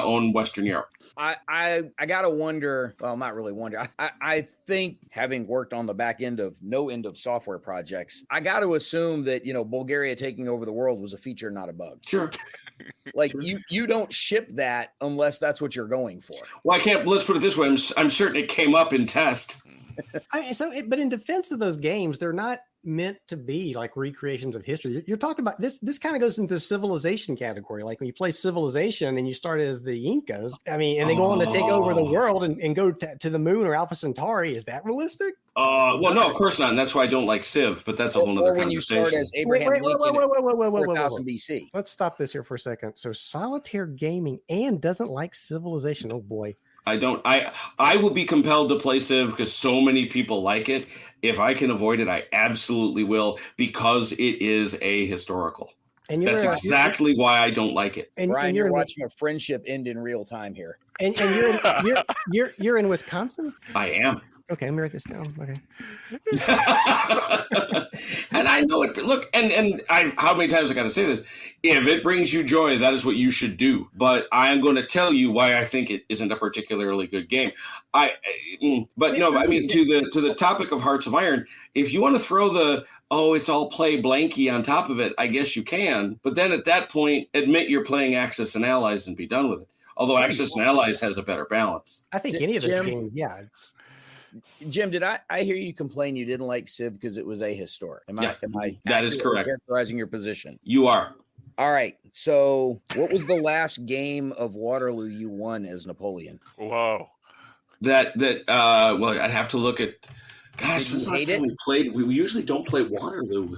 own Western Europe. I gotta wonder. Well, not really wonder. I think, having worked on the back end of no end of software projects, I got to assume that Bulgaria taking over the world was a feature, not a bug. Sure. Like you don't ship that unless that's what you're going for. Well, I can't. Let's put it this way. I'm certain it came up in test. But in defense of those games, they're not meant to be like recreations of history. You're talking about this kind of goes into the civilization category. Like when you play Civilization and you start as the Incas, and they go on to take over the world and go to the moon or Alpha Centauri. Is that realistic? Well, no, of course not. And that's why I don't like Civ, but that's a whole other conversation. Or when you start as Abraham Lincoln in 4000 BC. Let's stop this here for a second. So Solitaire Gaming and doesn't like Civilization. Oh boy. I will be compelled to play Civ because so many people like it. If I can avoid it, I absolutely will, because it is a historical. And that's exactly why I don't like it. And Bryan, you're watching a friendship end in real time here. And you're in Wisconsin? I am. Okay, let me write this down. Okay. And I know it. Look, and how many times I got to say this? If it brings you joy, that is what you should do. But I am going to tell you why I think it isn't a particularly good game. To the topic of Hearts of Iron, if you want to throw it's all play blanky on top of it, I guess you can. But then at that point, admit you're playing Axis and Allies and be done with it. Although Axis and Allies has a better balance. I think any of those games, yeah. Jim, did I hear you complain you didn't like Civ because it was ahistoric? Am I that is correct. Characterizing your position? You are. All right. So what was the last game of Waterloo you won as Napoleon? Whoa. Well, I'd have to look at. Gosh, since last time we played, we usually don't play Waterloo.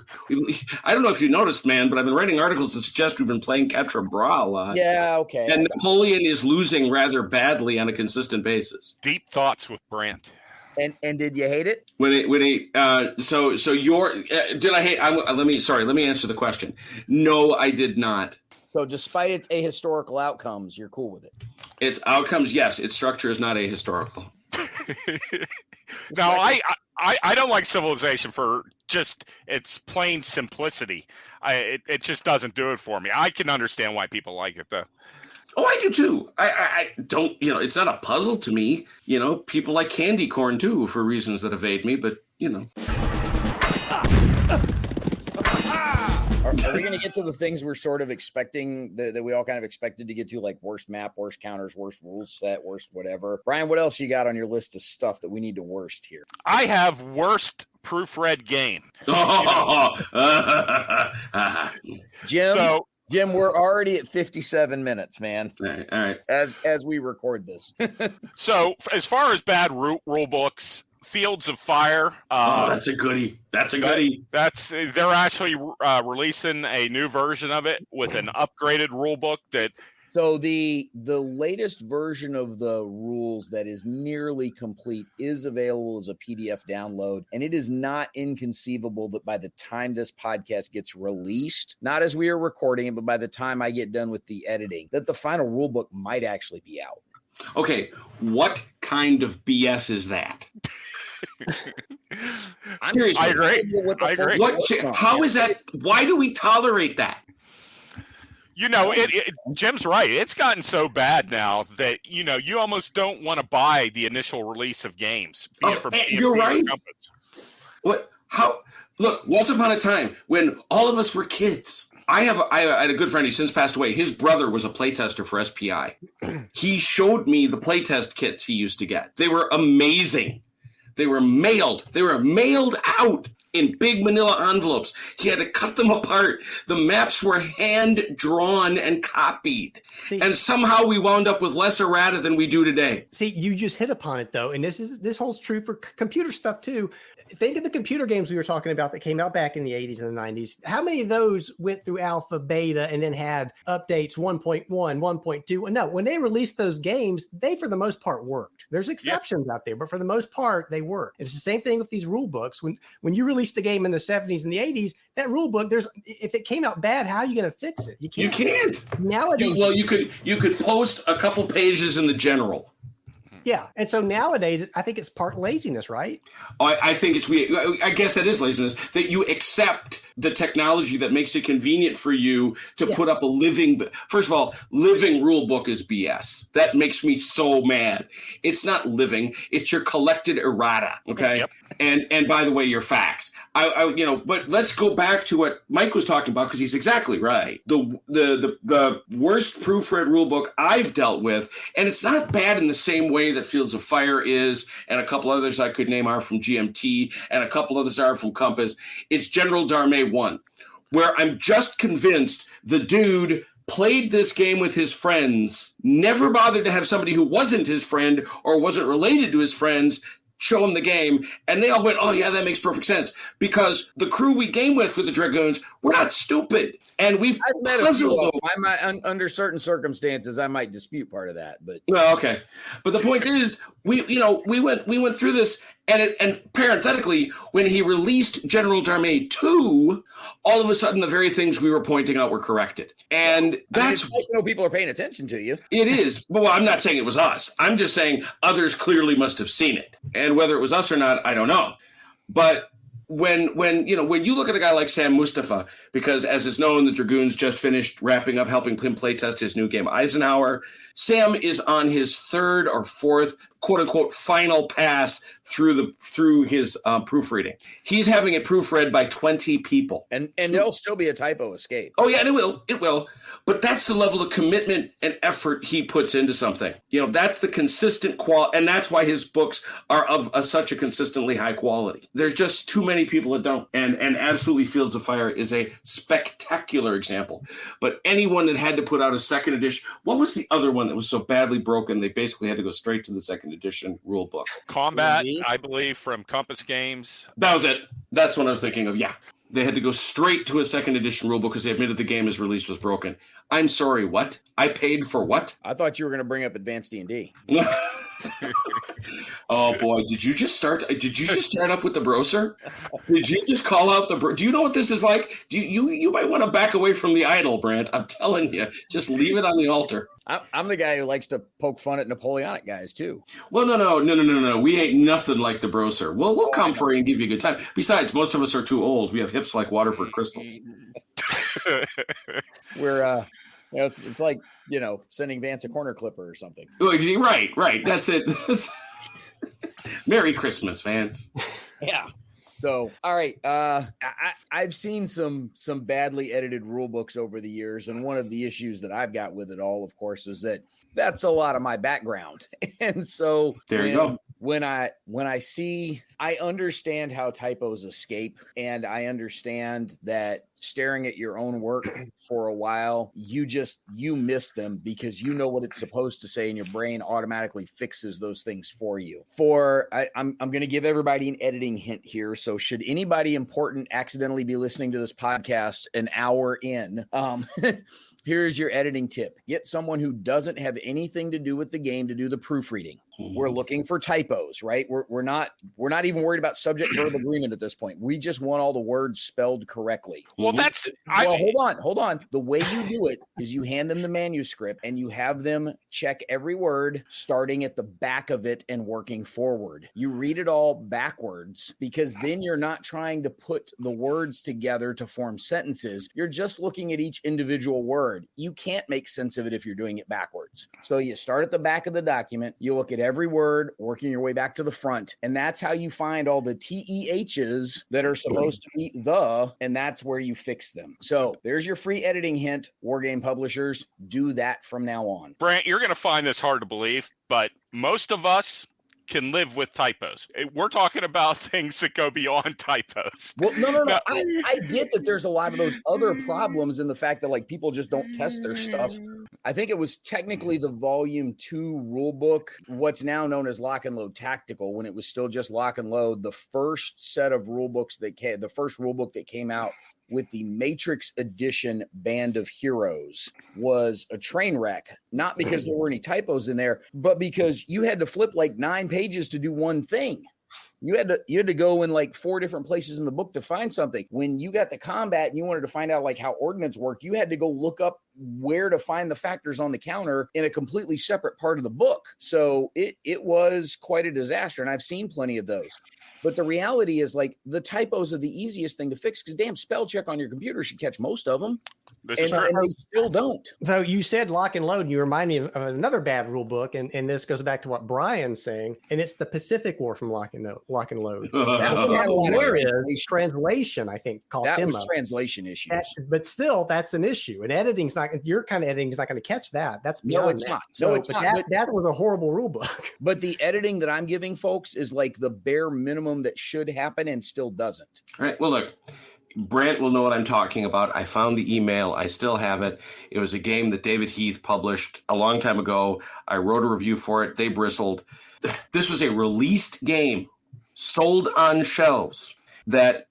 I don't know if you noticed, man, but I've been writing articles that suggest we've been playing Quatre Bras a lot. Yeah, okay. And Napoleon is losing rather badly on a consistent basis. Deep thoughts with Brant. And did you hate it? So your did I hate? Let me answer the question. No, I did not. So despite its ahistorical outcomes, you're cool with it. Its outcomes, yes. Its structure is not ahistorical. No, I don't like Civilization for just its plain simplicity. It just doesn't do it for me. I can understand why people like it though. Oh, I do too. I don't, it's not a puzzle to me. People like candy corn too for reasons that evade me, but Are we going to get to the things we're sort of expecting that we all kind of expected to get to, like worst map, worst counters, worst rule set, worst whatever? Brian, what else you got on your list of stuff that we need to worst here? I have worst proofread game. Jim, we're already at 57 minutes, man. All right. As we record this. So as far as bad rule books, Fields of Fire. That's a goodie. They're actually releasing a new version of it with an upgraded rule book that. So the latest version of the rules that is nearly complete is available as a PDF download, and it is not inconceivable that by the time this podcast gets released, not as we are recording it, but by the time I get done with the editing, that the final rule book might actually be out. Okay, what kind of BS is that? I agree. How is that? Why do we tolerate that? Jim's right. It's gotten so bad now that, you almost don't want to buy the initial release of games. You're right. What? How? Look, once upon a time when all of us were kids, I had a good friend. He's since passed away. His brother was a playtester for SPI. He showed me the playtest kits he used to get. They were amazing. They were mailed out in big manila envelopes. He had to cut them apart. The maps were hand drawn and copied. And somehow we wound up with less errata than we do today. See, you just hit upon it though. And this holds true for computer stuff too. Think of the computer games we were talking about that came out back in the 80s and the 90s. How many of those went through alpha, beta, and then had updates 1.1, 1.2? No, when they released those games, they, for the most part, worked. There's exceptions out there, but for the most part, they work. It's the same thing with these rule books. When you released a game in the 70s and the 80s, that rule book, if it came out bad, how are you going to fix it? You can't. Nowadays, you could post a couple pages in the general. Yeah, and so nowadays, I think it's part laziness, right? I think I guess that is laziness, that you accept the technology that makes it convenient for you to put up a living. First of all, living rule book is BS. That makes me so mad. It's not living; it's your collected errata. Okay, yep. And by the way, your facts. But let's go back to what Mike was talking about, because he's exactly right. The worst proofread rule book I've dealt with, and it's not bad in the same way that Fields of Fire is, and a couple others I could name are from GMT, and a couple others are from Compass. It's General Darmé 1, where I'm just convinced the dude played this game with his friends, never bothered to have somebody who wasn't his friend or wasn't related to his friends show him the game, and they all went, oh yeah, that makes perfect sense, because the crew we game with for the Dragoons, we're not stupid, and we've puzzled. Under certain circumstances, I might dispute part of that, but well, okay. But the point is, we went through this, and parenthetically, when he released General Darmé 2, all of a sudden the very things we were pointing out were corrected, and that's it's nice to know people are paying attention to you. It is. Well, I'm not saying it was us. I'm just saying others clearly must have seen it, and whether it was us or not, I don't know. But when you look at a guy like Sam Mustafa, because as is known, the Dragoons just finished wrapping up helping him play test his new game Eisenhower. Sam is on his third or fourth quote unquote final pass through his proofreading. He's having it proofread by 20 people. And there'll still be a typo escape. Oh yeah, and it will. But that's the level of commitment and effort he puts into something. That's the consistent quality, and that's why his books are of such a consistently high quality. There's just too many people that don't. And absolutely, Fields of Fire is a spectacular example. But anyone that had to put out a second edition, what was the other one that was so badly broken they basically had to go straight to the second edition rule book? Combat, I believe, from Compass Games. That was it. That's what I was thinking of. Yeah. They had to go straight to a second edition rulebook because they admitted the game as released was broken. I'm sorry, what? I paid for what? I thought you were going to bring up Advanced D&D. Oh boy, did you just start up with the browser? Did you just call out do you know what this is like? You might want to back away from the idol, Brant. I'm telling you, just leave it on the altar. I'm the guy who likes to poke fun at Napoleonic guys too. Well, no. We ain't nothing like the browser. We'll come for you and give you a good time. Besides, most of us are too old. We have hips like Waterford Crystal. We're it's like, sending Vance a corner clipper or something. Right. That's it. Merry Christmas, Vance. Yeah. So, all right. I've seen some badly edited rule books over the years, and one of the issues that I've got with it all, of course, is that that's a lot of my background. And so there you go. When I see, I understand how typos escape, and I understand that staring at your own work for a while, you miss them because you know what it's supposed to say, and your brain automatically fixes those things for you. I'm going to give everybody an editing hint here. So should anybody important accidentally be listening to this podcast an hour in, here's your editing tip. Get someone who doesn't have anything to do with the game to do the proofreading. We're looking for typos, right? We're not even worried about subject-verb agreement at this point. We just want all the words spelled correctly. Well, hold on. The way you do it is you hand them the manuscript and you have them check every word starting at the back of it and working forward. You read it all backwards because then you're not trying to put the words together to form sentences. You're just looking at each individual word. You can't make sense of it if you're doing it backwards. So you start at the back of the document, you look at every word, working your way back to the front. And that's how you find all the TEHs that are supposed to be and that's where you fix them. So there's your free editing hint, Wargame publishers. Do that from now on. Brant, you're going to find this hard to believe, but most of us can live with typos. We're talking about things that go beyond typos. Well, no. I get that there's a lot of those other problems in the fact that like people just don't test their stuff. I think it was technically the volume 2 rule book, what's now known as Lock and Load Tactical, when it was still just Lock and Load. The first set of rule books the first rule book that came out with the Matrix Edition Band of Heroes was a train wreck, not because there were any typos in there, but because you had to flip like 9 pages to do one thing. You had to go in like 4 different places in the book to find something. When you got to combat and you wanted to find out like how ordnance worked, you had to go look up where to find the factors on the counter in a completely separate part of the book. So it was quite a disaster, and I've seen plenty of those. But the reality is, like, the typos are the easiest thing to fix because damn spell check on your computer should catch most of them. And they still don't. So you said Lock and Load. You remind me of another bad rule book, and this goes back to what Bryan's saying, and it's the Pacific War from Lock and Load. There is translation, I think, called that demo. Was translation issues. But still, that's an issue. And editing's not. Your kind of editing is not going to catch that. That's beyond no, it's that. not. So, no, it's not. That was a horrible rule book. But the editing that I'm giving folks is like the bare minimum that should happen and still doesn't. All right. Well, look. Brant will know what I'm talking about. I found the email. I still have it. It was a game that David Heath published a long time ago. I wrote a review for it. They bristled. This was a released game sold on shelves that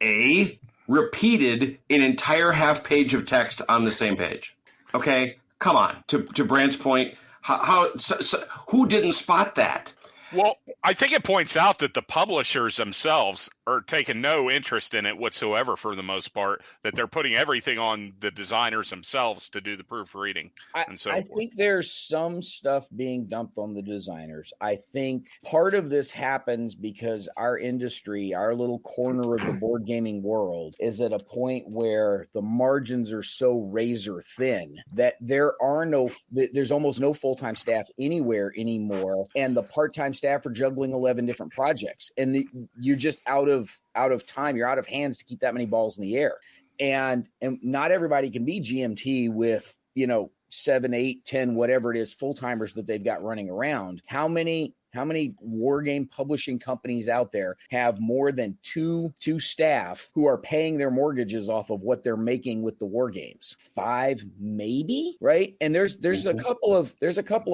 repeated an entire half page of text on the same page. Okay, come on. To Brant's point, who didn't spot that? Well, I think it points out that the publishers themselves are taking no interest in it whatsoever for the most part, that they're putting everything on the designers themselves to do the proofreading and so forth. I think there's some stuff being dumped on the designers. I think part of this happens because our industry, our little corner of the board gaming world, is at a point where the margins are so razor thin that there's almost no full-time staff anywhere anymore, and the part-time staff are juggling 11 different projects, and you're just out of time. You're out of hands to keep that many balls in the air, and not everybody can be GMT with 7, 8, 10, whatever it is, full-timers that they've got running around. How many war game publishing companies out there have more than two staff who are paying their mortgages off of what they're making with the war games? 5, maybe, right? And there's a couple of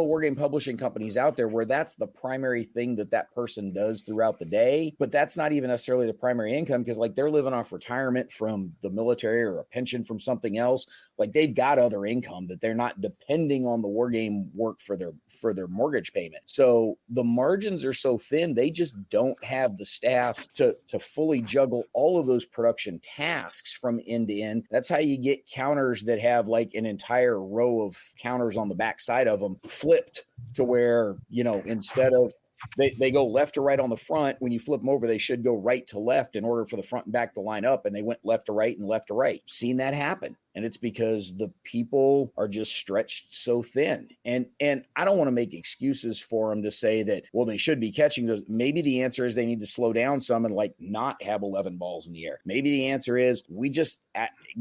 war game publishing companies out there where that's the primary thing that person does throughout the day, but that's not even necessarily the primary income, because like they're living off retirement from the military or a pension from something else. Like they've got other income that they're not depending on the war game work for their mortgage payment. So the margins are so thin, they just don't have the staff to fully juggle all of those production tasks from end to end. That's how you get counters that have like an entire row of counters on the back side of them flipped to where, instead of they go left to right on the front, when you flip them over, they should go right to left in order for the front and back to line up. And they went left to right and left to right. Seen that happen. And it's because the people are just stretched so thin. And I don't want to make excuses for them to say that, well, they should be catching those. Maybe the answer is they need to slow down some and like not have 11 balls in the air. Maybe the answer is we just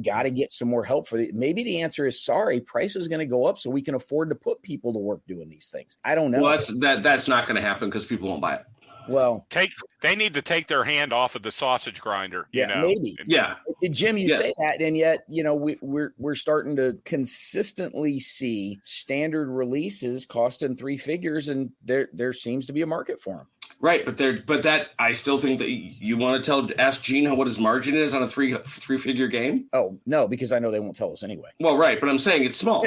got to get some more help for it. Maybe the answer is, sorry, price is going to go up so we can afford to put people to work doing these things. I don't know. Well, that's not going to happen because people won't buy it. Well, they need to take their hand off of the sausage grinder. Maybe. Yeah, Jim, you say that, and yet we're starting to consistently see standard releases costing 3 figures, and there seems to be a market for them. Right, but that I still think that you want to ask Gene what his margin is on a three-figure game. Oh no, because I know they won't tell us anyway. Well, right, but I'm saying it's small.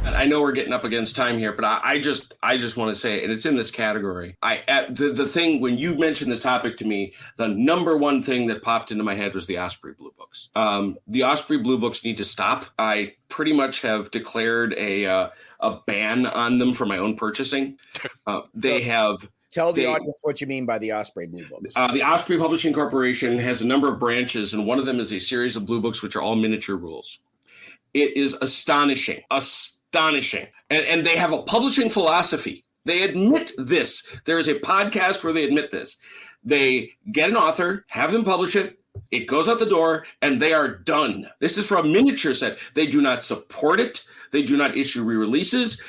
I know we're getting up against time here, but I just want to say, and it's in this category. The thing when you mentioned this topic to me, the number one thing that popped into my head was the Osprey Blue Books. The Osprey Blue Books need to stop. I pretty much have declared a ban on them for my own purchasing. They have. Tell the audience what you mean by the Osprey Blue Books. The Osprey Publishing Corporation has a number of branches, and one of them is a series of blue books, which are all miniature rules. It is astonishing. And they have a publishing philosophy. They admit this. There is a podcast where they admit this. They get an author, have them publish it. It goes out the door, and they are done. This is for a miniature set. They do not support it. They do not issue re-releases,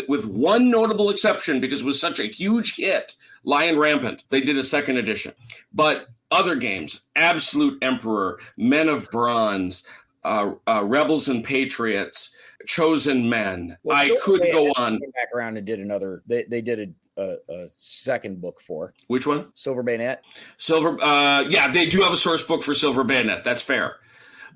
with one notable exception, because it was such a huge hit, Lion Rampant. They did a second edition. But other games, Absolute Emperor, Men of Bronze, Rebels and Patriots, Chosen Men. Well, I could go on. Came back around and did another. They did a second book for. Which one? Silver Bayonet. Yeah, they do have a source book for Silver Bayonet. That's fair.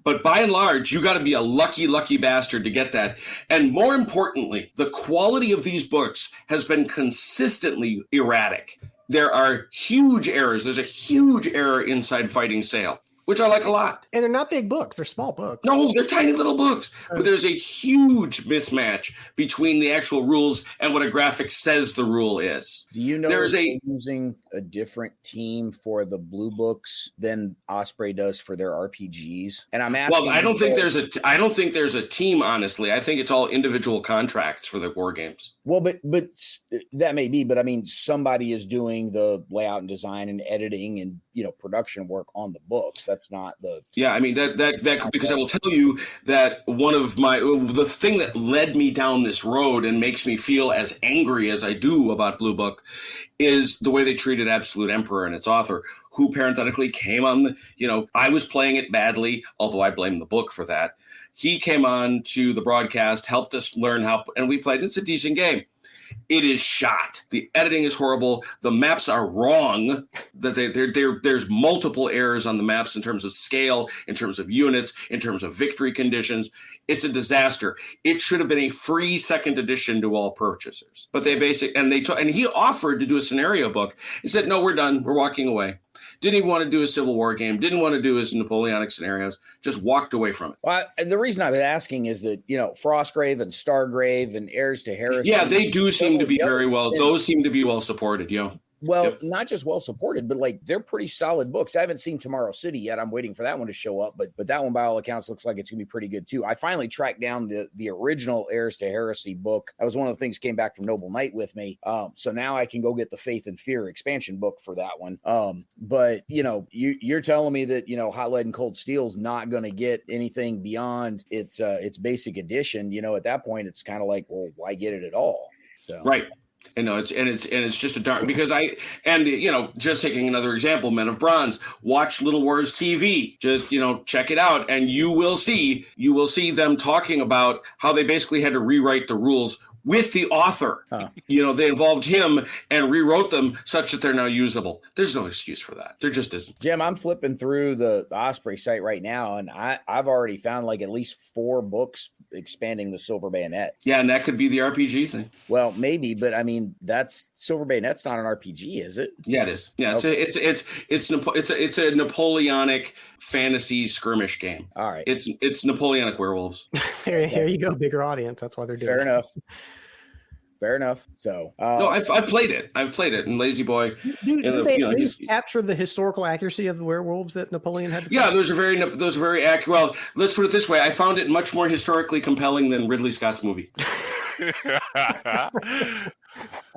But by and large, you got to be a lucky bastard to get that. And more importantly, the quality of these books has been consistently erratic. There are huge errors. There's a huge error inside Fighting Sale, which I like a lot. And they're not big books. They're small books. No, they're tiny little books. But there's a huge mismatch between the actual rules and what a graphic says the rule is. Do you know they're using a different team for the blue books than Osprey does for their RPGs? And I'm asking. Well, I don't think there's a team, honestly. I think it's all individual contracts for the war games. Well, but that may be, but I mean, somebody is doing the layout and design and editing and production work on the books. That's not the. Yeah, I mean that because I will tell you that the thing that led me down this road and makes me feel as angry as I do about Blue Book is the way they treated Absolute Emperor and its author, who parenthetically came on I was playing it badly, although I blame the book for that. He came on to the broadcast, helped us learn how, and we played. It's a decent game. It is shot. The editing is horrible. The maps are wrong. There's multiple errors on the maps in terms of scale, in terms of units, in terms of victory conditions. It's a disaster. It should have been a free second edition to all purchasers. But and he offered to do a scenario book. He said, "No, we're done. We're walking away." Didn't even want to do a Civil War game. Didn't want to do his Napoleonic scenarios. Just walked away from it. Well, the reason I was asking is that, Frostgrave and Stargrave and Heirs to Harris. Yeah, they do seem to be very well. Those seem to be well supported, Well, not just well supported, but like they're pretty solid books. I haven't seen Tomorrow City yet. I'm waiting for that one to show up, but that one by all accounts looks like it's gonna be pretty good too. I finally tracked down the original Heirs to Heresy book. That was one of the things came back from Noble Knight with me. So now I can go get the Faith and Fear expansion book for that one. But you're telling me that Hot Lead and Cold Steel's not going to get anything beyond its basic edition. At that point, it's kind of like, well, why get it at all? So right. It's just a dark because just taking another example, Men of Bronze, watch Little Wars TV, just check it out, and you will see them talking about how they basically had to rewrite the rules with the author. They involved him and rewrote them such that they're now usable. There's no excuse for that. There just isn't. Jim, I'm flipping through the Osprey site right now, and I've already found like at least 4 books expanding the Silver Bayonet. Yeah, and that could be the RPG thing. Well, maybe, but I mean, that's Silver Bayonet's not an RPG, is it? Yeah, it is. Yeah, okay. It's a Napoleonic fantasy skirmish game. All right. It's Napoleonic werewolves. Here you go, bigger audience. That's why they're doing it. Fair enough. So no, I've played it. I've played it in Lazy Boy. They capture the historical accuracy of the werewolves that Napoleon had. Yeah, those are very accurate. Well, let's put it this way: I found it much more historically compelling than Ridley Scott's movie.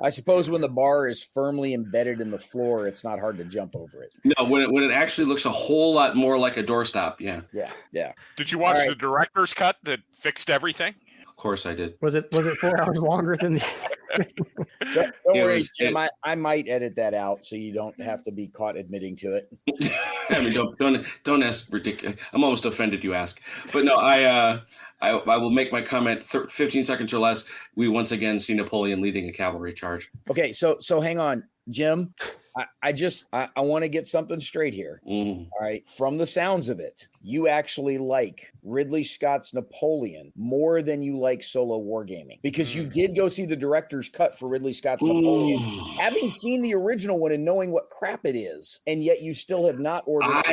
I suppose when the bar is firmly embedded in the floor, it's not hard to jump over it. No, when it actually looks a whole lot more like a doorstop. Yeah. Did you watch the director's cut that fixed everything? Of course I did. Was it 4 hours longer than the... Don't worry, Jim. I might edit that out so you don't have to be caught admitting to it. I mean, don't ask ridiculous. I'm almost offended you ask. But no, I will make my comment 15 seconds or less. We once again see Napoleon leading a cavalry charge. Okay, so hang on, Jim. I want to get something straight here. Mm-hmm. All right. From the sounds of it, you actually like Ridley Scott's Napoleon more than you like Solo Wargaming, because you did go see the director's cut for Ridley Scott's Napoleon, having seen the original one and knowing what crap it is, and yet you still have not ordered.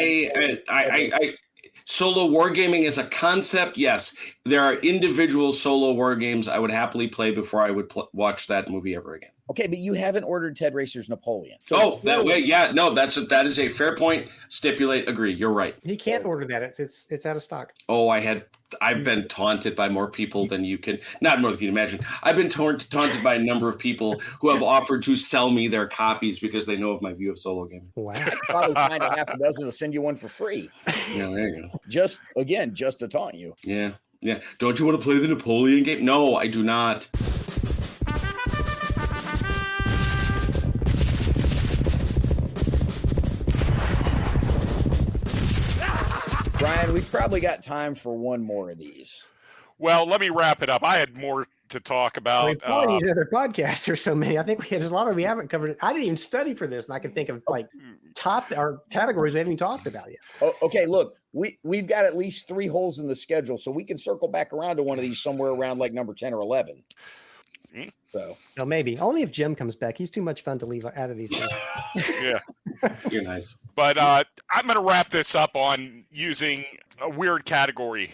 Solo wargaming as a concept, yes. There are individual solo war games I would happily play before I would watch that movie ever again. Okay, but you haven't ordered Ted Racer's Napoleon. So that way, yeah, no, that is a fair point. Stipulate, agree. You're right. He can't order that. It's out of stock. Oh, I've been taunted by more people than you can, not more than you can imagine. I've been taunted by a number of people who have offered to sell me their copies because they know of my view of solo gaming. Wow. I could probably find a half a dozen to send you one for free. Yeah, there you go. Just to taunt you. Yeah. Don't you want to play the Napoleon game? No, I do not. Bryan, we've probably got time for one more of these. Well, let me wrap it up. I had more to talk about. We probably need another podcast or so many. I think there's a lot of we haven't covered. I didn't even study for this, and I can think of like top or categories we haven't even talked about yet. Oh, okay, look, we've got at least 3 holes in the schedule, so we can circle back around to one of these somewhere around like number 10 or 11. So, no, maybe only if Jim comes back. He's too much fun to leave out of these things. Yeah, you're nice. But I'm going to wrap this up on using a weird category.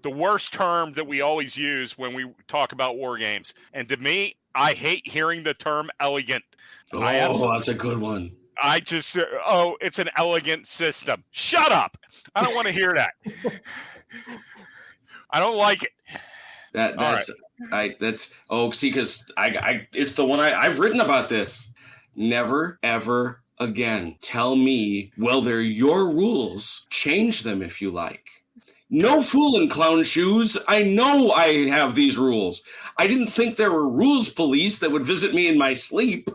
The worst term that we always use when we talk about war games. And to me, I hate hearing the term elegant. Oh, that's a good one. I just, it's an elegant system. Shut up. I don't want to hear that. I don't like it. Because it's the one I've written about this. Never, ever again tell me, well, they're your rules. Change them if you like. No fool in clown shoes. I know I have these rules. I didn't think there were rules police that would visit me in my sleep.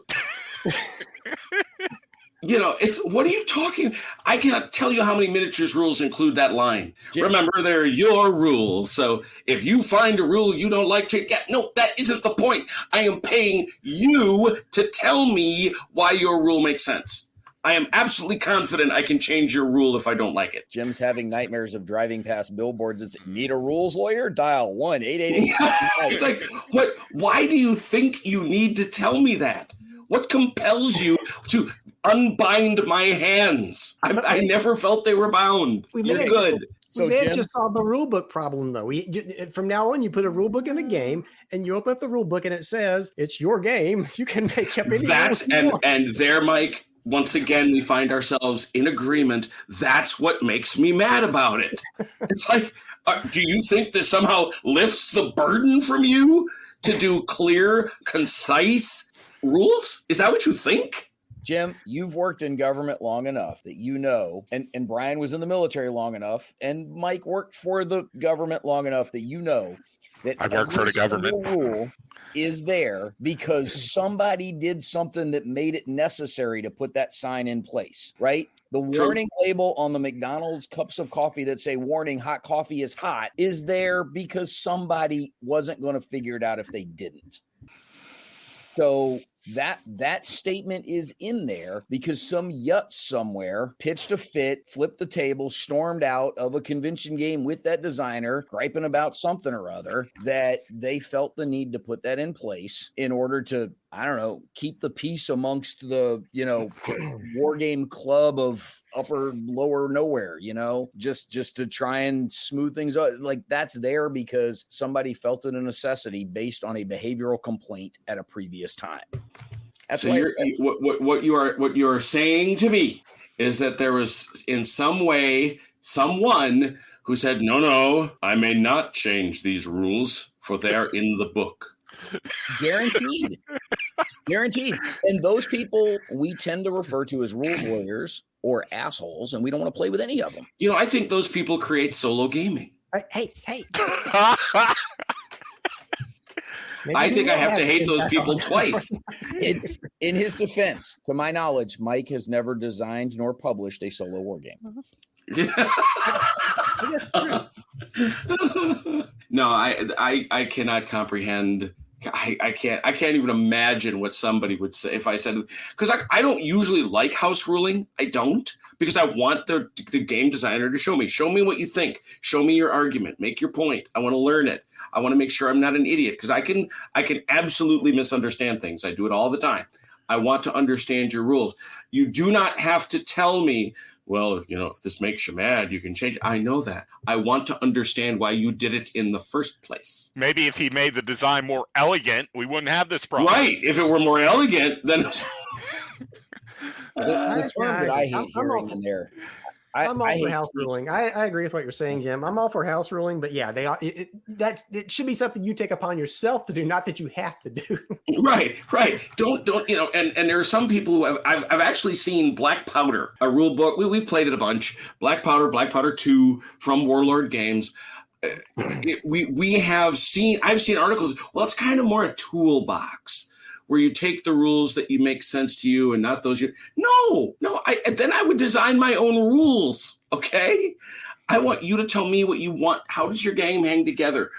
What are you talking? I cannot tell you how many miniatures rules include that line. Jim. Remember, they're your rules. So if you find a rule you don't like, that isn't the point. I am paying you to tell me why your rule makes sense. I am absolutely confident I can change your rule if I don't like it. Jim's having nightmares of driving past billboards. It's need a rules lawyer? Dial 1-888. It's like, what? Why do you think you need to tell me that? What compels you to unbind my hands? I never felt they were bound. You're good. So we Jim, just solved the rule book problem, though. From now on, you put a rule book in a game, and you open up the rule book, and it says it's your game. You can make up any rules you want. And there, Mike. Once again, we find ourselves in agreement. That's what makes me mad about it. It's like, do you think this somehow lifts the burden from you to do clear, concise rules? Is that what you think? Jim, you've worked in government long enough that you know, and Bryan was in the military long enough, and Mike worked for the government long enough that you know that I work for the government. Rule is there because somebody did something that made it necessary to put that sign in place, right? The warning label on the McDonald's cups of coffee that say warning, hot coffee is hot is there because somebody wasn't going to figure it out if they didn't. So that statement is in there because some yutz somewhere pitched a fit, flipped the table, stormed out of a convention game with that designer, griping about something or other, that they felt the need to put that in place in order to, I don't know, keep the peace amongst the, war game club of upper, lower nowhere, just to try and smooth things up. Like that's there because somebody felt it a necessity based on a behavioral complaint at a previous time. That's so what you are saying to me is that there was in some way someone who said, no, I may not change these rules for they're in the book. Guaranteed. And those people we tend to refer to as rules lawyers or assholes, and we don't want to play with any of them. I think those people create solo gaming. Hey. I think I have to hate those people twice. In his defense, to my knowledge, Mike has never designed nor published a solo war game. No, I cannot comprehend. I can't even imagine what somebody would say if I said, because I don't usually like house ruling. I don't, because I want the game designer to show me what you think. Show me your argument. Make your point. I want to learn it. I want to make sure I'm not an idiot, because I can absolutely misunderstand things. I do it all the time. I want to understand your rules. You do not have to tell me, well, if this makes you mad, you can change it. I know that. I want to understand why you did it in the first place. Maybe if he made the design more elegant, we wouldn't have this problem. Right. If it were more elegant, then... the term that I hate hearing in there... I'm all for house ruling. I agree with what you're saying, Jim. I'm all for house ruling, but yeah, it should be something you take upon yourself to do, not that you have to do. Right. Don't and there are some people who I've actually seen Black Powder, a rule book. We've played it a bunch. Black Powder 2 from Warlord Games. I've seen articles. Well, it's kind of more a toolbox, where you take the rules that you make sense to you and not those you. No. Then I would design my own rules. Okay, I want you to tell me what you want. How does your game hang together?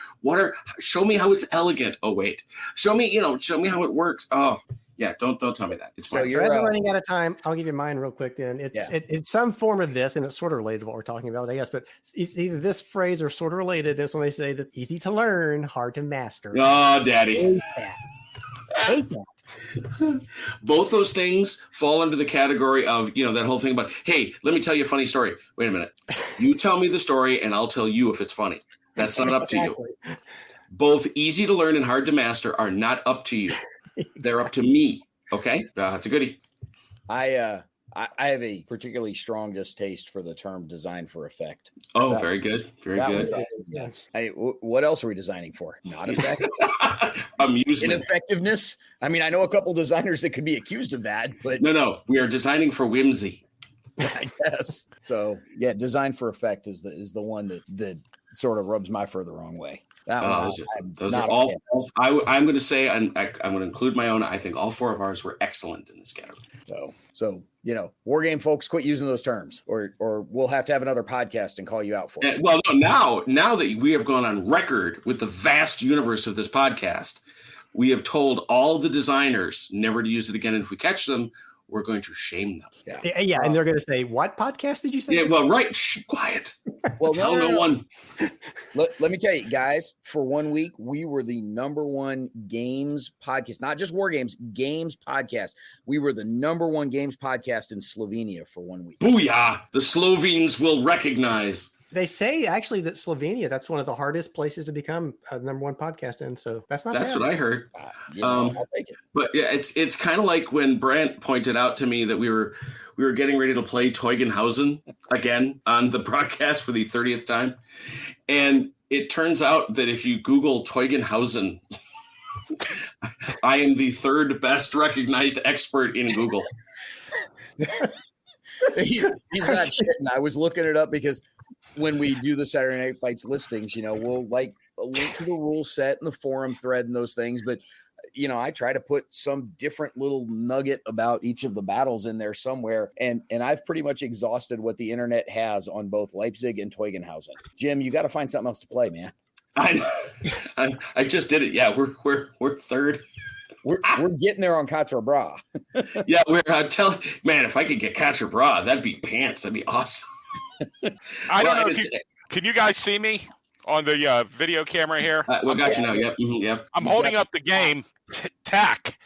Show me how it's elegant. Oh wait, show me how it works. Oh yeah, don't tell me that. It's fine. So as we're running out of time, I'll give you mine real quick. Then it's some form of this, and it's sort of related to what we're talking about, I guess. But it's either this phrase or sort of related. This when they say that easy to learn, hard to master. Oh, daddy. Hate that. Both those things fall into the category of, that whole thing about, hey, let me tell you a funny story. Wait a minute. You tell me the story and I'll tell you if it's funny. That's not up to you. Both easy to learn and hard to master are not up to you. They're up to me. Okay? That's a goodie. I have a particularly strong distaste for the term design for effect. Oh, very good. Very good. Yes. What else are we designing for? Not effect. Amusement. Ineffectiveness. I mean, I know a couple designers that could be accused of that, but no. We are designing for whimsy. I guess. So yeah, design for effect is the one that sort of rubs my fur the wrong way. Those are all. I'm going to say, I'm going to include my own. I think all four of ours were excellent in this category. So war game folks, quit using those terms, or we'll have to have another podcast and call you out for it. Well, no, now that we have gone on record with the vast universe of this podcast, we have told all the designers never to use it again. And if we catch them, we're going to shame them. Yeah, and they're going to say, "What podcast did you say?" Yeah, well, right. Shh, quiet. Well, tell no one. Let me tell you, guys. For 1 week, we were the #1 games podcast, not just war games podcast. We were the #1 games podcast in Slovenia for 1 week. Booyah! The Slovenes will recognize. They say actually that Slovenia, that's one of the hardest places to become a #1 podcast in. So that's not That's bad. what I heard. I'll take it. But yeah, it's kind of like when Brant pointed out to me that we were getting ready to play Teugn-Hausen again on the broadcast for the 30th time. And it turns out that if you Google Teugn-Hausen, I am the third best recognized expert in Google. He's not shitting. I was looking it up because when we do the Saturday Night Fights listings, we'll like a link to the rule set and the forum thread and those things. But, I try to put some different little nugget about each of the battles in there somewhere. And I've pretty much exhausted what the internet has on both Leipzig and Teugn-Hausen. Jim, you got to find something else to play, man. I just did it. Yeah, we're third. We're getting there on Quatre Bras. Yeah, I'm telling man, if I could get Quatre Bras, that'd be pants. That'd be awesome. I don't know if can you guys see me on the video camera here? We got you now. Yep. Yep. I'm holding up the game. TAC.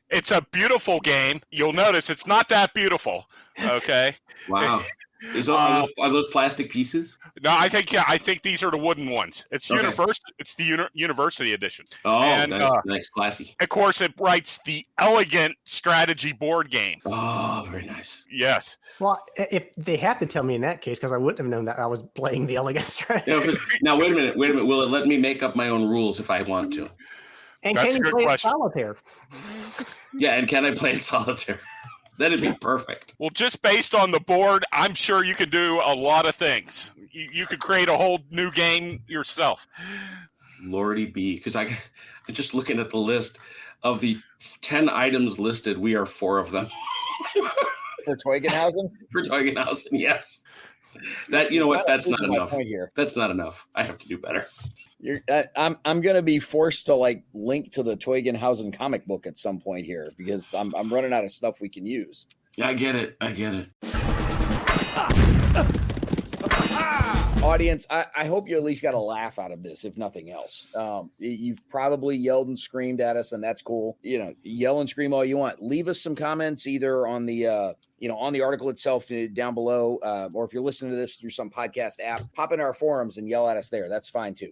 It's a beautiful game. You'll notice it's not that beautiful. Okay. Wow. Are those plastic pieces? No, I think these are the wooden ones. It's okay. It's the university edition. Oh, and, nice, classy. Of course, it writes the elegant strategy board game. Oh, very nice. Yes. Well, if they have to tell me in that case, because I wouldn't have known that I was playing the elegant strategy. Now, wait a minute. Will it let me make up my own rules if I want to? And That's can you play solitaire? Yeah, and can I play solitaire? That'd be perfect. Well, just based on the board, I'm sure you could do a lot of things. You could create a whole new game yourself. Lordy be, because I'm just looking at the list of the 10 items listed. We are 4 of them. For Teugn-Hausen? For Teugn-Hausen, yes. That what? That's not enough. That's not enough. I have to do better. I'm going to be forced to link to the Teugn-Hausen comic book at some point here because I'm running out of stuff we can use. Yeah, I get it. Audience, I hope you at least got a laugh out of this, if nothing else. You've probably yelled and screamed at us, and that's cool. Yell and scream all you want. Leave us some comments either on the on the article itself down below, or if you're listening to this through some podcast app, pop into our forums and yell at us there. That's fine too.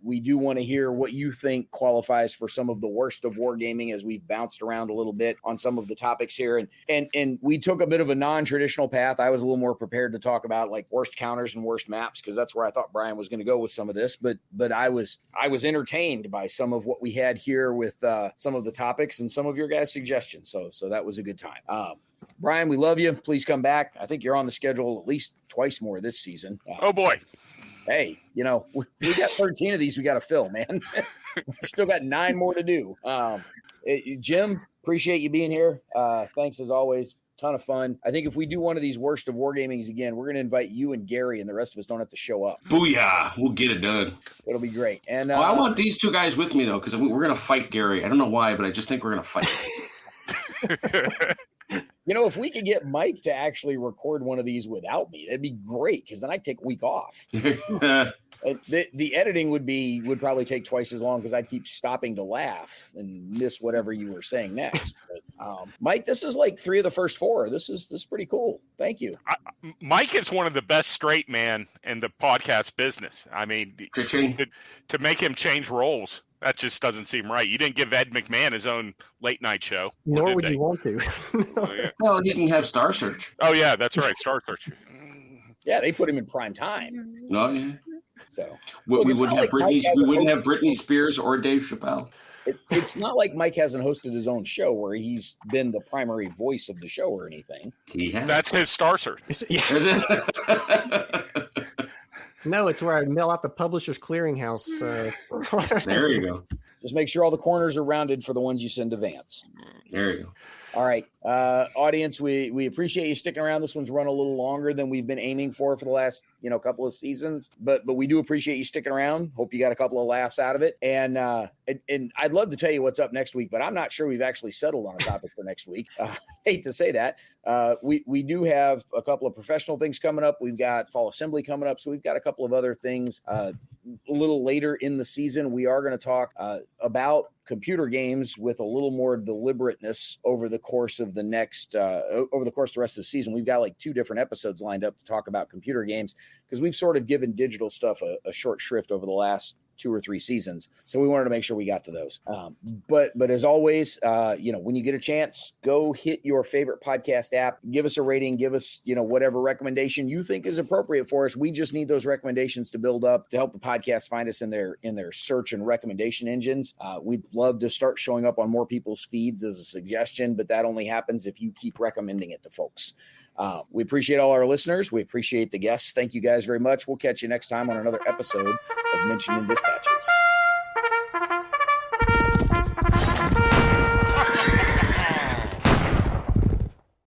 We do want to hear what you think qualifies for some of the worst of wargaming as we've bounced around a little bit on some of the topics here. And we took a bit of a non-traditional path. I was a little more prepared to talk about worst counters and worst maps because that's where I thought Bryan was going to go with some of this. But I was entertained by some of what we had here with some of the topics and some of your guys' suggestions. So that was a good time. Bryan, we love you. Please come back. I think you're on the schedule at least twice more this season. Oh boy. Hey, we got 13 of these we got to fill, man. Still got 9 more to do. Jim, appreciate you being here. Thanks as always. Ton of fun. I think if we do one of these worst of wargamings again, we're going to invite you and Gary, and the rest of us don't have to show up. Booyah. We'll get it done. It'll be great. And I want these 2 guys with me, though, because we're going to fight Gary. I don't know why, but I just think we're going to fight. If we could get Mike to actually record one of these without me, that'd be great because then I'd take a week off. The editing would probably take twice as long because I'd keep stopping to laugh and miss whatever you were saying next. But, Mike, this is 3 of the first 4. This is pretty cool. Thank you. Mike is one of the best straight man in the podcast business. I mean, to make him change roles. That just doesn't seem right. You didn't give Ed McMahon his own late night show. Nor would you want to. Well, he can have Star Search. Oh, yeah, that's right. Star Search. Yeah, they put him in prime time. No, yeah. So we wouldn't have Britney Spears or Dave Chappelle. It's not like Mike hasn't hosted his own show where he's been the primary voice of the show or anything. He has. That's his Star Search. Yeah. No, it's where I mail out the Publishers Clearinghouse. There you go. Just make sure all the corners are rounded for the ones you send to Vance. There you go. All right. Audience, we appreciate you sticking around. This one's run a little longer than we've been aiming for the last, couple of seasons, but we do appreciate you sticking around. Hope you got a couple of laughs out of it. And I'd love to tell you what's up next week, but I'm not sure we've actually settled on a topic for next week. Hate to say that. We do have a couple of professional things coming up. We've got fall assembly coming up. So we've got a couple of other things, a little later in the season. We are going to talk about computer games with a little more deliberateness over the course of the rest of the season. We've got like 2 different episodes lined up to talk about computer games because we've sort of given digital stuff a short shrift over the last 2 or 3 seasons. So we wanted to make sure we got to those. But as always, when you get a chance, go hit your favorite podcast app, give us a rating, give us, whatever recommendation you think is appropriate for us. We just need those recommendations to build up to help the podcast find us in their search and recommendation engines. We'd love to start showing up on more people's feeds as a suggestion, but that only happens if you keep recommending it to folks. We appreciate all our listeners. We appreciate the guests. Thank you guys very much. We'll catch you next time on another episode of Mentioned in Dispatches.